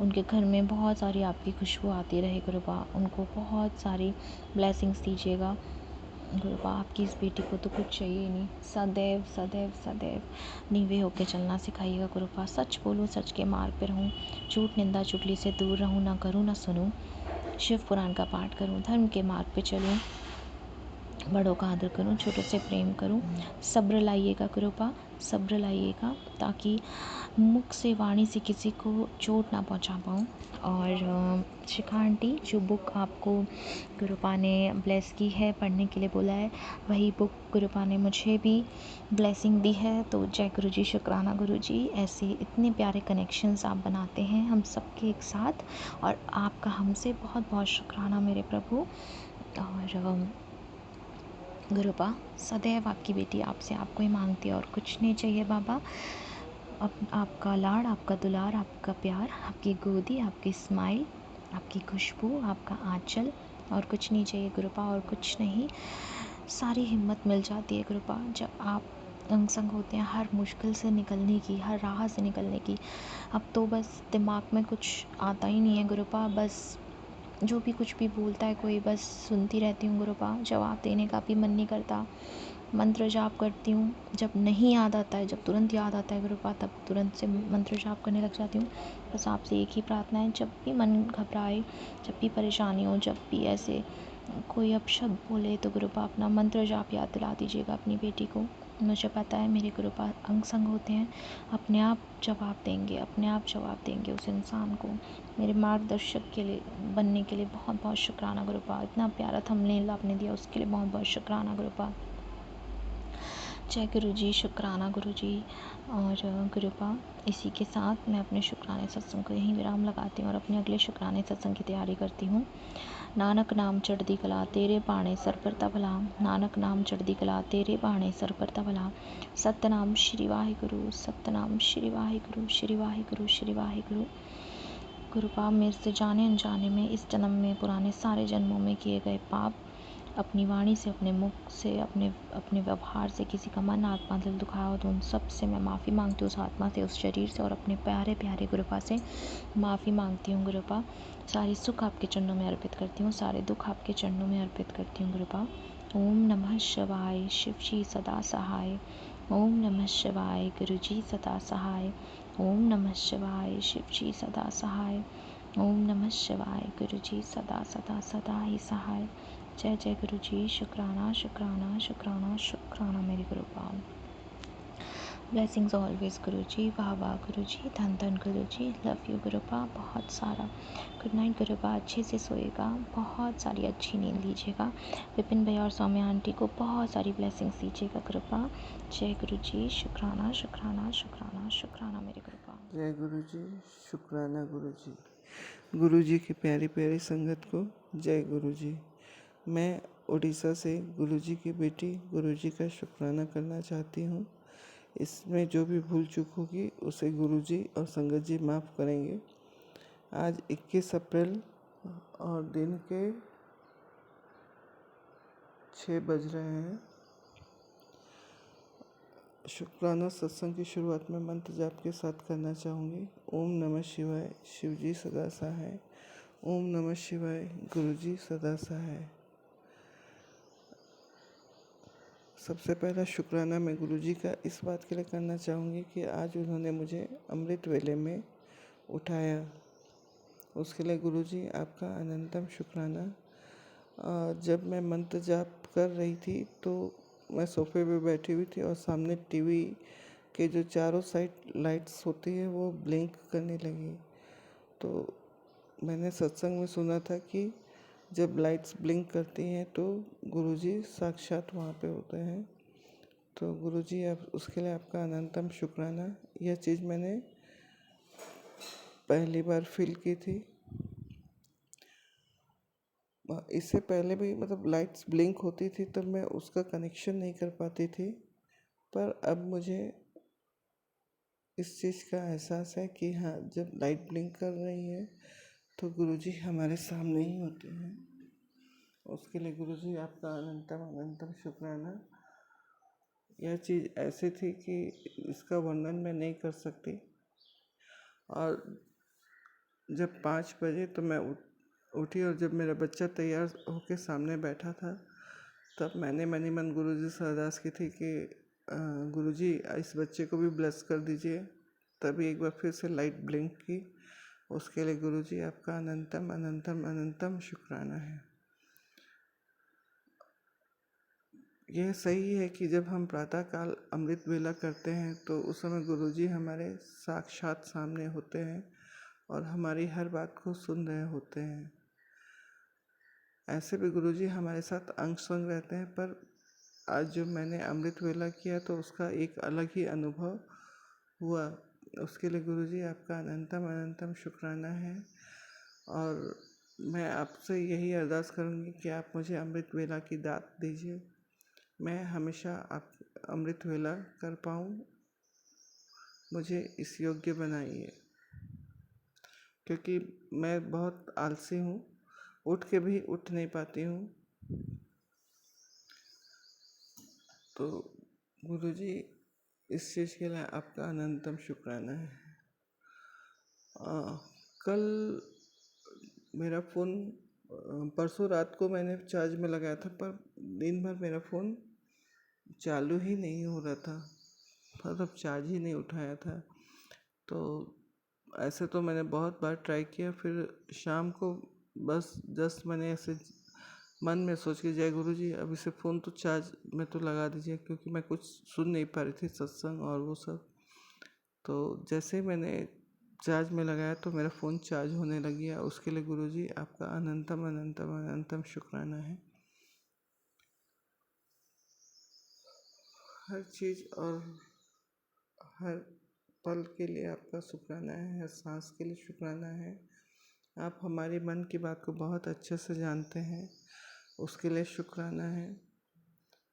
उनके घर में बहुत सारी आपकी खुशबू आती रहे गुरुपा। उनको बहुत सारी ब्लेसिंग्स दीजिएगा। गुरुपा आपकी इस बेटी को तो कुछ चाहिए ही नहीं, सदैव सदैव सदैव नीवे होके चलना सिखाइएगा गुरुपा। सच बोलूँ, सच के मार्ग पे रहूँ, झूठ निंदा चुगली से दूर रहूँ, ना करूँ ना सुनूँ, शिव पुराण का पाठ करूँ, धर्म के मार्ग पे चलूँ, बड़ों का आदर करूँ, छोटों से प्रेम करूँ। सब्र लाइएगा गुरुपा, सब्र लाइएगा, ताकि मुख से वाणी से किसी को चोट ना पहुंचा पाऊँ। और शिखा आंटी, जो बुक आपको गुरुपा ने ब्लेस की है, पढ़ने के लिए बोला है, वही बुक गुरुपा ने मुझे भी ब्लेसिंग दी है। तो जय गुरु जी, शुक्राना गुरु जी। ऐसे इतने प्यारे कनेक्शंस आप बनाते हैं हम सबके एक साथ, और आपका हमसे बहुत बहुत शुक्राना मेरे प्रभु। और गुरुपा, सदैव आपकी बेटी आपसे आपको ही मांगती है और कुछ नहीं चाहिए बाबा। आपका लाड़, आपका दुलार, आपका प्यार, आपकी गोदी, आपकी स्माइल, आपकी खुशबू, आपका आंचल, और कुछ नहीं चाहिए गुरुपा, और कुछ नहीं। सारी हिम्मत मिल जाती है गुरुपा जब आप अंग संग होते हैं, हर मुश्किल से निकलने की, हर राह से निकलने की। अब तो बस दिमाग में कुछ आता ही नहीं है गुरुपा, बस जो भी कुछ भी बोलता है कोई, बस सुनती रहती हूँ गुरुपा। जवाब देने का भी मन नहीं करता। मंत्र जाप करती हूँ, जब नहीं याद आता है, जब तुरंत याद आता है गुरुपा, तब तुरंत से मंत्र जाप करने लग जाती हूँ। बस आपसे एक ही प्रार्थना है, जब भी मन घबराए, जब भी परेशानी हो, जब भी ऐसे कोई अपशब्द बोले, तो गुरुपा अपना मंत्र जाप याद दिला दीजिएगा अपनी बेटी को। मुझे पता है मेरे गुरुपा अंग संग होते हैं, अपने आप जवाब देंगे, अपने आप जवाब देंगे उस इंसान को। मेरे मार्गदर्शक के लिए बनने के लिए बहुत बहुत शुक्राना गुरुपा। इतना प्यारा थंबनेल आपने दिया, उसके लिए बहुत बहुत शुक्राना गुरुपा। जय गुरु जी, शुक्राना गुरु जी। और गुरुपा, इसी के साथ मैं अपने शुक्राने सत्संग को यहीं विराम लगाती हूँ और अपने अगले शुक्राने सत्संग की तैयारी करती हूँ। नानक नाम चढ़दी कला, तेरे बाणे सर पर तबला। नानक नाम चढ़दी कला, तेरे बाणे सर पर तबला। सतनाम श्री वाहिगुरु, सतनाम श्री वाहिगुरु, श्री वाहिगुरु, श्री वाहिगुरु। गुरुपा, मेरे से जाने अनजाने में इस जन्म में, पुराने सारे जन्मों में किए गए पाप, अपनी वाणी से, अपने मुख से, अपने व्यवहार से किसी का मन, आत्मा, दिल दुखाया हो, तो उन सब से मैं माफ़ी मांगती हूँ, उस आत्मा से, उस शरीर से, और अपने प्यारे प्यारे गुरुपा से माफ़ी मांगती हूँ गुरुपा। सारी सुख आपके चरणों में अर्पित करती हूँ, सारे दुख आपके चरणों में अर्पित करती हूँ गुरुपा। ओम नमः शिवाय, शिव जी सदा सहाय। ओम नमः शिवाय, गुरु जी सदा सहाय। ओम नमः शिवाय, शिव जी सदा सहाय। ओम नमः शिवाय, गुरु जी सदा सदा सदा ही सहाय। जय जय गुरु जी, शुक्राना शुक्राना शुक्राना शुक्राना मेरे गुरुपा। ब्लेसिंग्स ऑलवेज गुरु जी, वाह वाह गुरु जी, धन धन गुरु जी, लव यू गुरुपा बहुत सारा। गुड नाइट गुरुपा, अच्छे से सोएगा, बहुत सारी अच्छी नींद लीजिएगा। विपिन भैया और सौम्या आंटी को बहुत सारी ब्लेसिंग्स दीजिएगा गुरुपा। जय गुरु जी, शुक्राना शुक्राना शुक्राना शुक्राना मेरे गुरुपा। जय गुरु जी, शुक्राना गुरु जी। गुरु जी की प्यारी प्यारी संगत को जय गुरु जी। मैं उड़ीसा से गुरु जी की बेटी गुरु जी का शुक्राना करना चाहती हूँ। इसमें जो भी भूल चूक होगी उसे गुरु जी और संगत जी माफ़ करेंगे। आज 21 अप्रैल और दिन के 6 बज रहे हैं। शुक्राना सत्संग की शुरुआत में मंत्र जाप के साथ करना चाहूँगी। ओम नमः शिवाय, शिव जी सदा सहाय। ओम नमः शिवाय, गुरु जी सदा सहाय। सबसे पहला शुक्राना मैं गुरु जी का इस बात के लिए करना चाहूँगी कि आज उन्होंने मुझे अमृत वेले में उठाया, उसके लिए गुरु जी आपका अनंतम शुक्राना। जब मैं मंत्र जाप कर रही थी तो मैं सोफे पे बैठी हुई थी और सामने टीवी के जो चारों साइड लाइट्स होती है वो ब्लिंक करने लगी। तो मैंने सत्संग में सुना था कि जब लाइट्स ब्लिंक करती हैं तो गुरुजी साक्षात वहाँ पे होते हैं। तो गुरुजी आप उसके लिए आपका अनंतम शुक्राना। यह चीज़ मैंने पहली बार फील की थी। इससे पहले भी मतलब लाइट्स ब्लिंक होती थी तब मैं उसका कनेक्शन नहीं कर पाती थी, पर अब मुझे इस चीज़ का एहसास है कि हाँ, जब लाइट ब्लिंक कर रही है तो गुरुजी हमारे सामने ही होते हैं। उसके लिए गुरुजी आपका अनंतम अनंतम शुक्राना। यह चीज़ ऐसी थी कि इसका वर्णन मैं नहीं कर सकती। और जब 5 बजे तो मैं उठी और जब मेरा बच्चा तैयार होकर सामने बैठा था तब मैंने मन ही मन गुरुजी से अरदास की थी कि गुरुजी इस बच्चे को भी ब्लेस कर दीजिए। तभी एक बार फिर से लाइट ब्लिंक की। उसके लिए गुरुजी आपका अनंतम अनंतम अनंतम शुक्राना है। यह सही है कि जब हम प्रातःकाल अमृत वेला करते हैं तो उस समय गुरुजी हमारे साक्षात सामने होते हैं और हमारी हर बात को सुन रहे होते हैं। ऐसे भी गुरुजी हमारे साथ अंग संग रहते हैं, पर आज जो मैंने अमृत वेला किया तो उसका एक अलग ही अनुभव हुआ। उसके लिए गुरुजी आपका अनंतम अनंतम शुक्राना है। और मैं आपसे यही अरदास करूँगी कि आप मुझे अमृत वेला की दात दीजिए। मैं हमेशा आप अमृत वेला कर पाऊँ, मुझे इस योग्य बनाइए, क्योंकि मैं बहुत आलसी हूँ, उठ के भी उठ नहीं पाती हूँ। तो गुरुजी इस चीज़ के लिए आपका अनंतम शुक्राना है। कल मेरा फ़ोन परसों रात को मैंने चार्ज में लगाया था, पर दिन भर मेरा फ़ोन चालू ही नहीं हो रहा था, मतलब चार्ज ही नहीं उठाया था। तो ऐसे तो मैंने बहुत बार ट्राई किया। फिर शाम को बस जस्ट मैंने ऐसे मन में सोच के, जय गुरु जी अब इसे फ़ोन तो चार्ज में तो लगा दीजिए, क्योंकि मैं कुछ सुन नहीं पा रही थी सत्संग और वो सब। तो जैसे मैंने चार्ज में लगाया तो मेरा फ़ोन चार्ज होने लग गया। उसके लिए गुरु जी आपका अनंतम अनंतम अनंतम शुक्राना है। हर चीज़ और हर पल के लिए आपका शुक्राना है, हर सांस के लिए शुक्राना है। आप हमारे मन की बात को बहुत अच्छे से जानते हैं, उसके लिए शुक्राना है।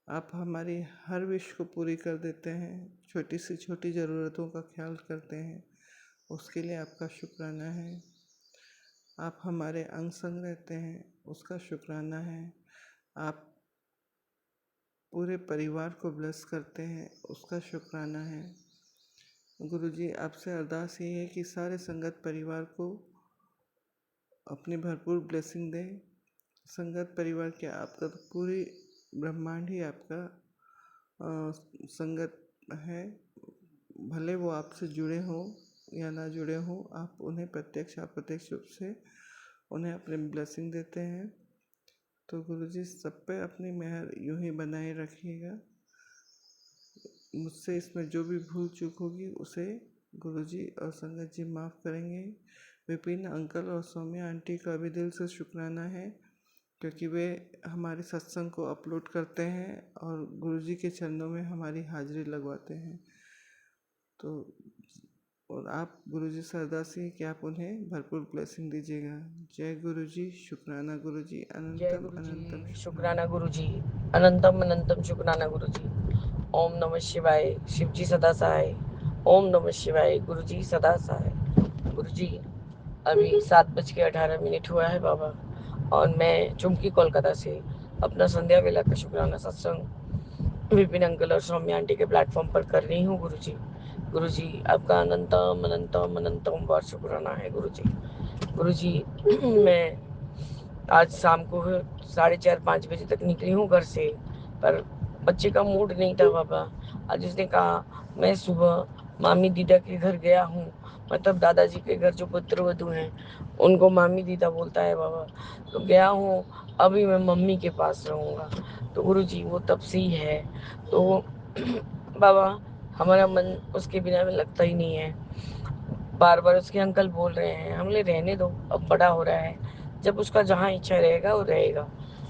आप हमारी हर विश को पूरी कर देते हैं, छोटी से छोटी ज़रूरतों का ख्याल करते हैं, उसके लिए आपका शुक्राना है। आप हमारे अंग संग रहते हैं, उसका शुक्राना है। आप पूरे परिवार को ब्लेस करते हैं, उसका शुक्राना है। गुरुजी आपसे अरदास यही है कि सारे संगत परिवार को अपनी भरपूर ब्लेसिंग दें। संगत परिवार क्या, आपका तो पूरी ब्रह्मांड ही आपका संगत है। भले वो आपसे जुड़े हों या ना जुड़े हों, आप उन्हें प्रत्यक्ष अप्रत्यक्ष रूप से उन्हें अपनी ब्लेसिंग देते हैं। तो गुरुजी सब पे अपनी मेहर यूं ही बनाए रखिएगा। मुझसे इसमें जो भी भूल चूक होगी उसे गुरुजी और संगत जी माफ़ करेंगे। विपिन अंकल और सौम्या आंटी का भी दिल से शुक्राना है, क्योंकि वे हमारे सत्संग को अपलोड करते हैं और गुरुजी के चरणों में हमारी हाजिरी लगवाते हैं। तो और आप गुरुजी से अरदास है कि आप उन्हें भरपूर ब्लेसिंग दीजिएगा। जय गुरुजी, शुक्राना गुरुजी, जय अनंतम गुरु अनंतम जी, शुक्राना। शुक्राना गुरु जी, अनंतम अनंतम शुक्राना गुरु जी। ओम नमः शिवाय, शिव जी सदा सहाय। ओम नमः शिवाय, गुरु जी सदा सहाय। गुरु जी अभी 7:18 हुआ है बाबा, और मैं चुमकी कोलकाता से अपना संध्या वेला का शुक्राना सत्संग विपिन अंकल और सौम्या आंटी के प्लेटफॉर्म पर कर रही हूँ। गुरु जी आपका अनंतम अनंतम अनंतम बार शुक्राना है गुरु जी। गुरु जी मैं आज शाम को 4:30-5 बजे तक निकली हूँ घर से, पर बच्चे का मूड नहीं था बाबा। आज उसने कहा मैं सुबह मामी दीदा के घर गया हूँ, मतलब दादाजी के घर जो पुत्र वधू हैं उनको मामी दीदा बोलता है बाबा। तो गया हूँ, अभी मैं मम्मी के पास रहूँगा। तो गुरु जी वो तब से ही है। तो बाबा हमारा मन उसके बिना में लगता ही नहीं है। बार बार उसके अंकल बोल रहे हैं हमने रहने दो, अब बड़ा हो रहा है, जब उसका जहाँ इच्छा रहेगा वो रहेगा।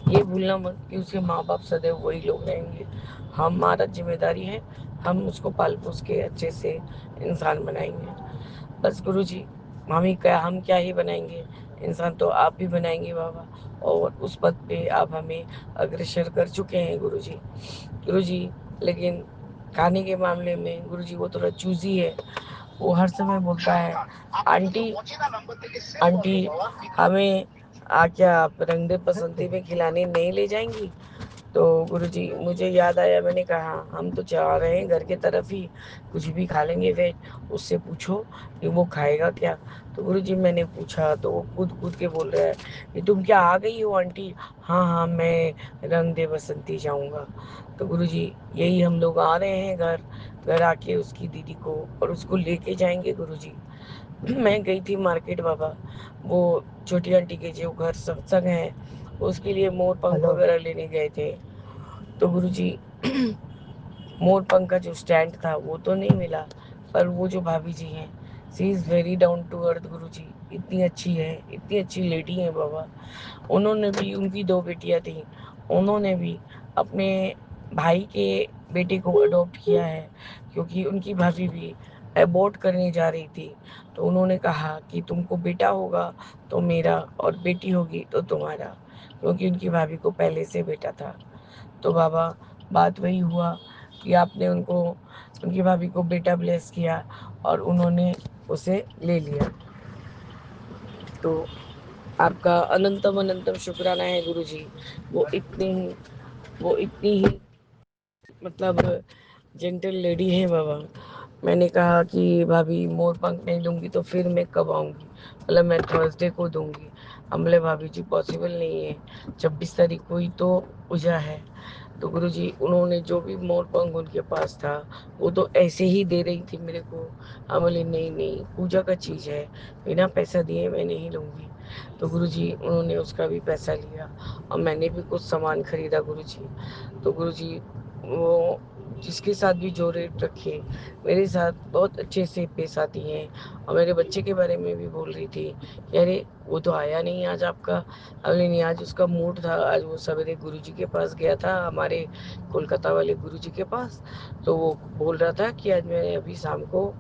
ये भूलना मत कि उसके माँ बाप सदैव वही लोग रहेंगे। हमारा जिम्मेदारी है, हम उसको पाल पोस के अच्छे से इंसान बनाएंगे। बस गुरु जी हम क्या ही बनाएंगे, इंसान तो आप भी बनाएंगे बाबा, और उस पद पे आप हमें अग्रसर कर चुके हैं गुरु जी। लेकिन खाने के मामले में गुरु जी वो थोड़ा चूजी है। वो हर समय बोलता है आंटी आंटी हमें क्या आप रंगदे बसंती में खिलाने नहीं ले जाएंगी। तो गुरुजी मुझे याद आया, मैंने कहा हम तो जा रहे हैं घर के तरफ ही, कुछ भी खा लेंगे वेज, उससे पूछो कि वो खाएगा क्या। तो गुरुजी मैंने पूछा तो वो कूद कूद के बोल रहा है कि तुम क्या आ गई हो आंटी? हाँ हाँ, मैं रंग दे बसंती जाऊंगा। तो गुरुजी यही हम लोग आ रहे हैं घर। घर आके उसकी दीदी को और उसको लेके जाएंगे गुरुजी। मैं गई थी मार्केट बाबा, वो छोटी आंटी के जो घर सत्संग है उसके लिए मोर पंख वगैरह लेने गए थे। तो गुरुजी मोर पंख का जो स्टैंड था वो तो नहीं मिला, पर वो जो भाभी जी हैं, she is very down to earth guru ji. इतनी अच्छी है, इतनी अच्छी लेडी है बाबा। उन्होंने भी, उनकी दो बेटियां थी, उन्होंने भी अपने भाई के बेटे को अडॉप्ट किया है, क्योंकि उनकी भाभी भी अबॉर्ट करने जा रही थी। तो उन्होंने कहा कि तुमको बेटा होगा तो मेरा, और बेटी होगी तो तुम्हारा, क्योंकि उनकी भाभी को पहले से बेटा था। तो बाबा, बात वही हुआ कि आपने उनको, उनकी भाभी को बेटा ब्लेस किया और उन्होंने उसे ले लिया। तो आपका अनंतम अनंतम शुक्राना है गुरु जी। वो इतनी ही मतलब जेंटल लेडी है बाबा। मैंने कहा कि भाभी मोर पंख नहीं दूंगी तो फिर मैं कब आऊंगी? मतलब मैं थर्सडे को दूंगी। हम बोले भाभी जी पॉसिबल नहीं है, 26 तारीख को ही तो पूजा है। तो गुरुजी उन्होंने जो भी मोर पंख उनके पास था वो तो ऐसे ही दे रही थी मेरे को। हम बोले नहीं नहीं, पूजा का चीज़ है, बिना पैसा दिए मैं नहीं लूँगी। तो गुरुजी उन्होंने उसका भी पैसा लिया और मैंने भी कुछ सामान खरीदा गुरुजी। तो गुरुजी वो जिसके साथ भी जो रेट रखे, मेरे साथ बहुत अच्छे से पेश आती हैं। और मेरे बच्चे के बारे में भी बोल रही थी कि अरे वो तो आया नहीं आज आपका। अगले नहीं, आज उसका मूड था, आज वो सवेरे गुरुजी के पास गया था, हमारे कोलकाता वाले गुरुजी के पास। तो वो बोल रहा था कि आज मैं अभी शाम को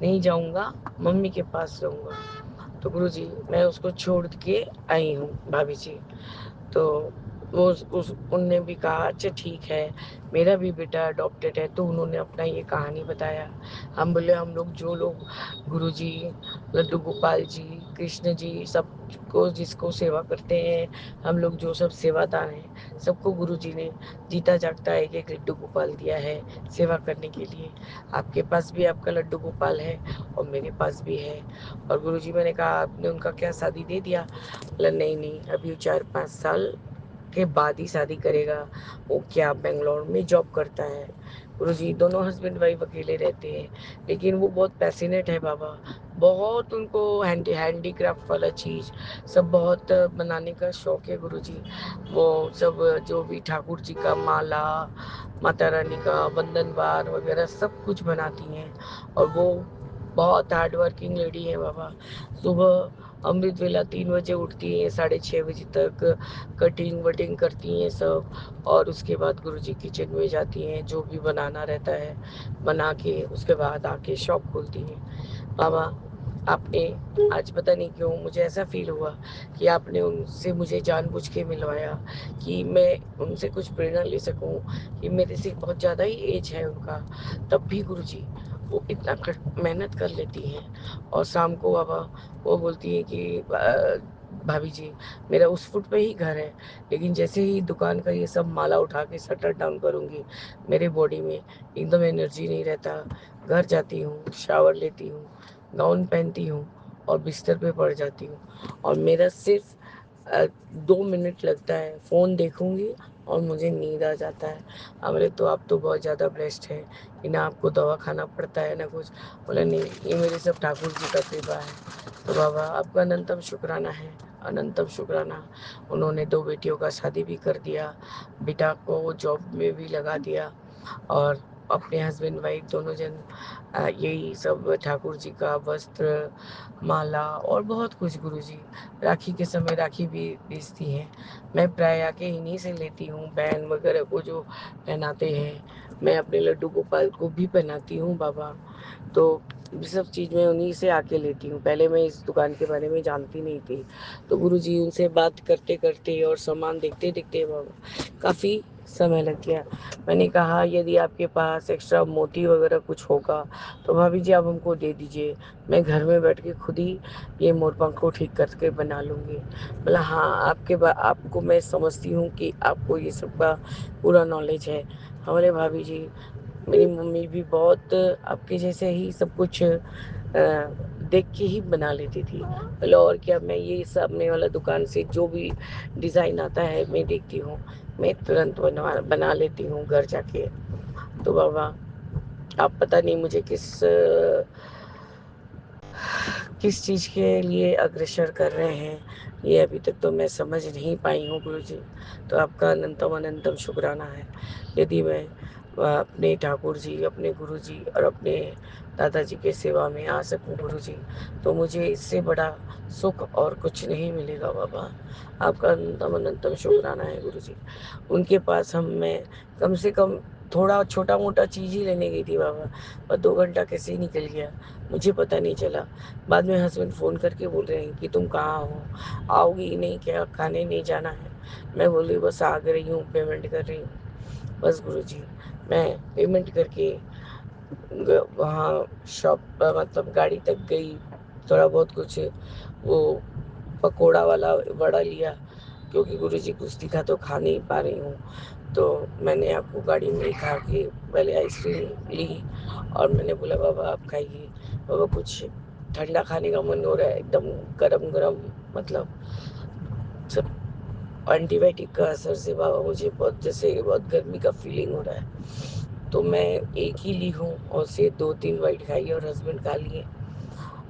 नहीं जाऊंगा, मम्मी के पास रहूंगा। तो गुरुजी मैं उसको छोड़ के आई हूँ भाभी जी। तो वो उनने भी कहा अच्छा ठीक है, मेरा भी बेटा अडॉप्टेड है। तो उन्होंने अपना ये कहानी बताया। हम बोले हम लोग जो लोग गुरुजी, लड्डू गोपाल जी, कृष्ण जी, सबको जिसको सेवा करते हैं, हम लोग जो सब सेवादार हैं, सबको गुरुजी ने जीता जागता एक एक लड्डू गोपाल दिया है सेवा करने के लिए। आपके पास भी आपका लड्डू गोपाल है और मेरे पास भी है। और गुरुजी, मैंने कहा आपने उनका क्या शादी दे दिया? बोला नहीं नहीं, अभी 4-5 साल के बाद ही शादी करेगा। वो क्या बेंगलोर में जॉब करता है गुरुजी। दोनों हस्बैंड वाइफ अकेले रहते हैं, लेकिन वो बहुत पैसिनेट है बाबा। बहुत उनको हैंडीक्राफ्ट वाला चीज़ सब बहुत बनाने का शौक है गुरुजी। वो सब जो भी ठाकुर जी का माला, माता रानी का बंधनवार वगैरह सब कुछ बनाती हैं। और वो बहुत हार्ड वर्किंग लेडी है बाबा। सुबह अमृत वेला 3 बजे उठती हैं, 6:30 बजे तक कटिंग वटिंग करती हैं सब। और उसके बाद गुरुजी किचन में जाती हैं, जो भी बनाना रहता है बना के उसके बाद आके शॉप खोलती हैं बाबा। आपने आज पता नहीं क्यों मुझे ऐसा फील हुआ कि आपने उनसे मुझे जानबूझ के मिलवाया, कि मैं उनसे कुछ प्रेरणा ले सकूं। कि मेरे से बहुत ज़्यादा ही एज है उनका, तब भी गुरुजी वो इतना मेहनत कर लेती हैं। और शाम को बाबा वो बोलती हैं कि भाभी जी मेरा उस फुट पे ही घर है, लेकिन जैसे ही दुकान का ये सब माला उठा के शटर डाउन करूँगी, मेरे बॉडी में एकदम एनर्जी नहीं रहता। घर जाती हूँ, शावर लेती हूँ, गाउन पहनती हूँ और बिस्तर पे पड़ जाती हूँ। और मेरा सिर्फ 2 मिनट लगता है, फ़ोन देखूँगी और मुझे नींद आ जाता है। बोले तो आप तो बहुत ज़्यादा ब्लेस्ड हैं कि ना आपको दवा खाना पड़ता है ना कुछ। बोले नहीं, ये मेरे सब ठाकुर जी का कृपा है। तो बाबा आपका अनंतम शुक्राना है, अनंतम शुक्राना। उन्होंने 2 बेटियों का शादी भी कर दिया, बेटा को जॉब में भी लगा दिया। और अपने हस्बैंड वाइफ दोनों जन यही सब ठाकुर जी का वस्त्र, माला और बहुत कुछ गुरुजी। राखी के समय राखी भी बेचती हैं। मैं प्राय आके इन्हीं से लेती हूँ, बहन वगैरह को जो पहनाते हैं। मैं अपने लड्डू गोपाल को भी पहनाती हूँ बाबा। तो ये सब चीज़ मैं उन्हीं से आके लेती हूँ। पहले मैं इस दुकान के बारे में जानती नहीं थी। तो गुरुजी उनसे बात करते करते और सामान देखते देखते बाबा काफ़ी समय लग गया। मैंने कहा यदि आपके पास एक्स्ट्रा मोती वगैरह कुछ होगा तो भाभी जी आप हमको दे दीजिए, मैं घर में बैठ के खुद ही ये मोरपंख को ठीक करके बना लूँगी। बोला हाँ, आपको मैं समझती हूँ कि आपको ये सब का पूरा नॉलेज है। हमारे भाभी जी, मेरी मम्मी भी बहुत आपके जैसे ही सब कुछ देख के ही बना लेती थी। बोले और क्या, मैं ये सामने वाला दुकान से जो भी डिज़ाइन आता है मैं देखती हूँ, मैं तुरंत बना लेती हूँ घर जाके। तो बाबा आप पता नहीं मुझे किस चीज़ के लिए अग्रसर कर रहे हैं, ये अभी तक तो मैं समझ नहीं पाई हूँ गुरुजी। तो आपका अनंतम अनंतम शुक्राना है। यदि मैं अपने ठाकुर जी, अपने गुरु जी और अपने दादाजी के सेवा में आ सकूं गुरुजी, तो मुझे इससे बड़ा सुख और कुछ नहीं मिलेगा बाबा। आपका अनंतम अनंतम शुक्राना है गुरुजी। उनके पास मैं कम से कम थोड़ा छोटा मोटा चीज़ ही लेने गई थी बाबा, और 2 घंटा कैसे ही निकल गया मुझे पता नहीं चला। बाद में हस्बैंड फ़ोन करके बोल रहे हैं कि तुम कहाँ हो, आओगी ही नहीं क्या, खाने नहीं जाना है? मैं बोली बस आ रही हूँ, पेमेंट कर रही हूँ। बस गुरुजी, मैं पेमेंट करके वहाँ शॉप मतलब गाड़ी तक गई, थोड़ा बहुत कुछ वो पकोड़ा वाला वड़ा लिया, क्योंकि गुरुजी कुछ दिखा तो खा नहीं पा रही हूँ। तो मैंने आपको गाड़ी में ही खा के पहले आइसक्रीम ली और मैंने बोला बाबा आप खाइए। बाबा कुछ ठंडा खाने का मन हो रहा है, एकदम गरम गरम, मतलब सब एंटीबायोटिक का असर से बाबा मुझे बहुत गर्मी का फीलिंग हो रहा है। तो मैं एक ही ली हूँ और से 2-3 बाइट खाई और हस्बैंड खा लिए।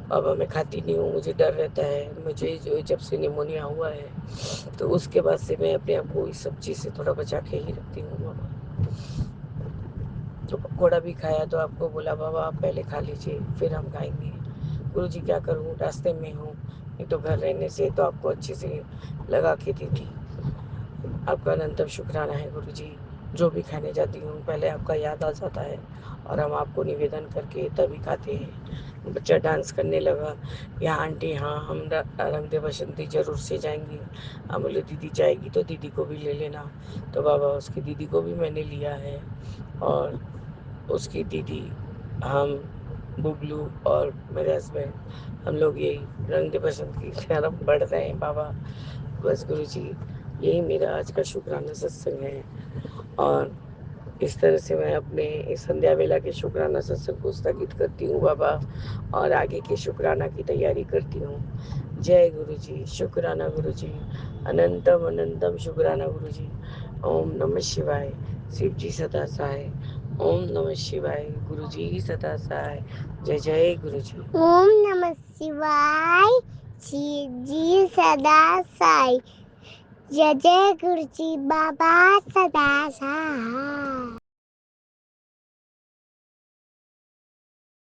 बाबा मैं खाती नहीं हूँ, मुझे डर रहता है, मुझे जो जब से निमोनिया हुआ है तो उसके बाद से मैं अपने आप को इस सब चीज़ से थोड़ा बचा के ही रखती हूँ बाबा। तो पकौड़ा भी खाया तो आपको बोला बाबा आप पहले खा लीजिए फिर हम खाएंगे। गुरुजी क्या करूँ, रास्ते में हूँ, नहीं तो घर रहने से तो आपको अच्छे से लगा के देती। आपका अनंतम शुक्राना है गुरुजी। जो भी खाने जाती हूँ पहले आपका याद आ जाता है और हम आपको निवेदन करके तभी खाते हैं। बच्चा डांस करने लगा, यहाँ आंटी हाँ हम रंग दे बसंती ज़रूर से जाएंगे। हम बोले दीदी जाएगी तो दीदी को भी ले लेना। तो बाबा उसकी दीदी को भी मैंने लिया है और उसकी दीदी, हम, बुबलू और मेरे हस्बैंड, हम लोग यही रंग दे बसंत की तरफ बढ़ रहे हैं बाबा। बस गुरुजी यही मेरा आज का शुक्राना सत्संग है और इस तरह से मैं अपने इस संध्या वेला के शुक्राना सत्संग को स्थगित करती हूँ बाबा और आगे के शुक्राना की तैयारी करती हूँ। जय गुरु जी, शुक्राना गुरु जी, अनंतम अनंतम शुक्राना गुरु जी। ओम नमः शिवाय, शिव जी सदा सहाय। ओम नमः शिवाय, गुरु जी सदा सहाय। जय जय गुरु जी। ओम नमः शिवाय, शिव जी सदा साई। जय जय गुरु जी, बाबा सदा सहाय।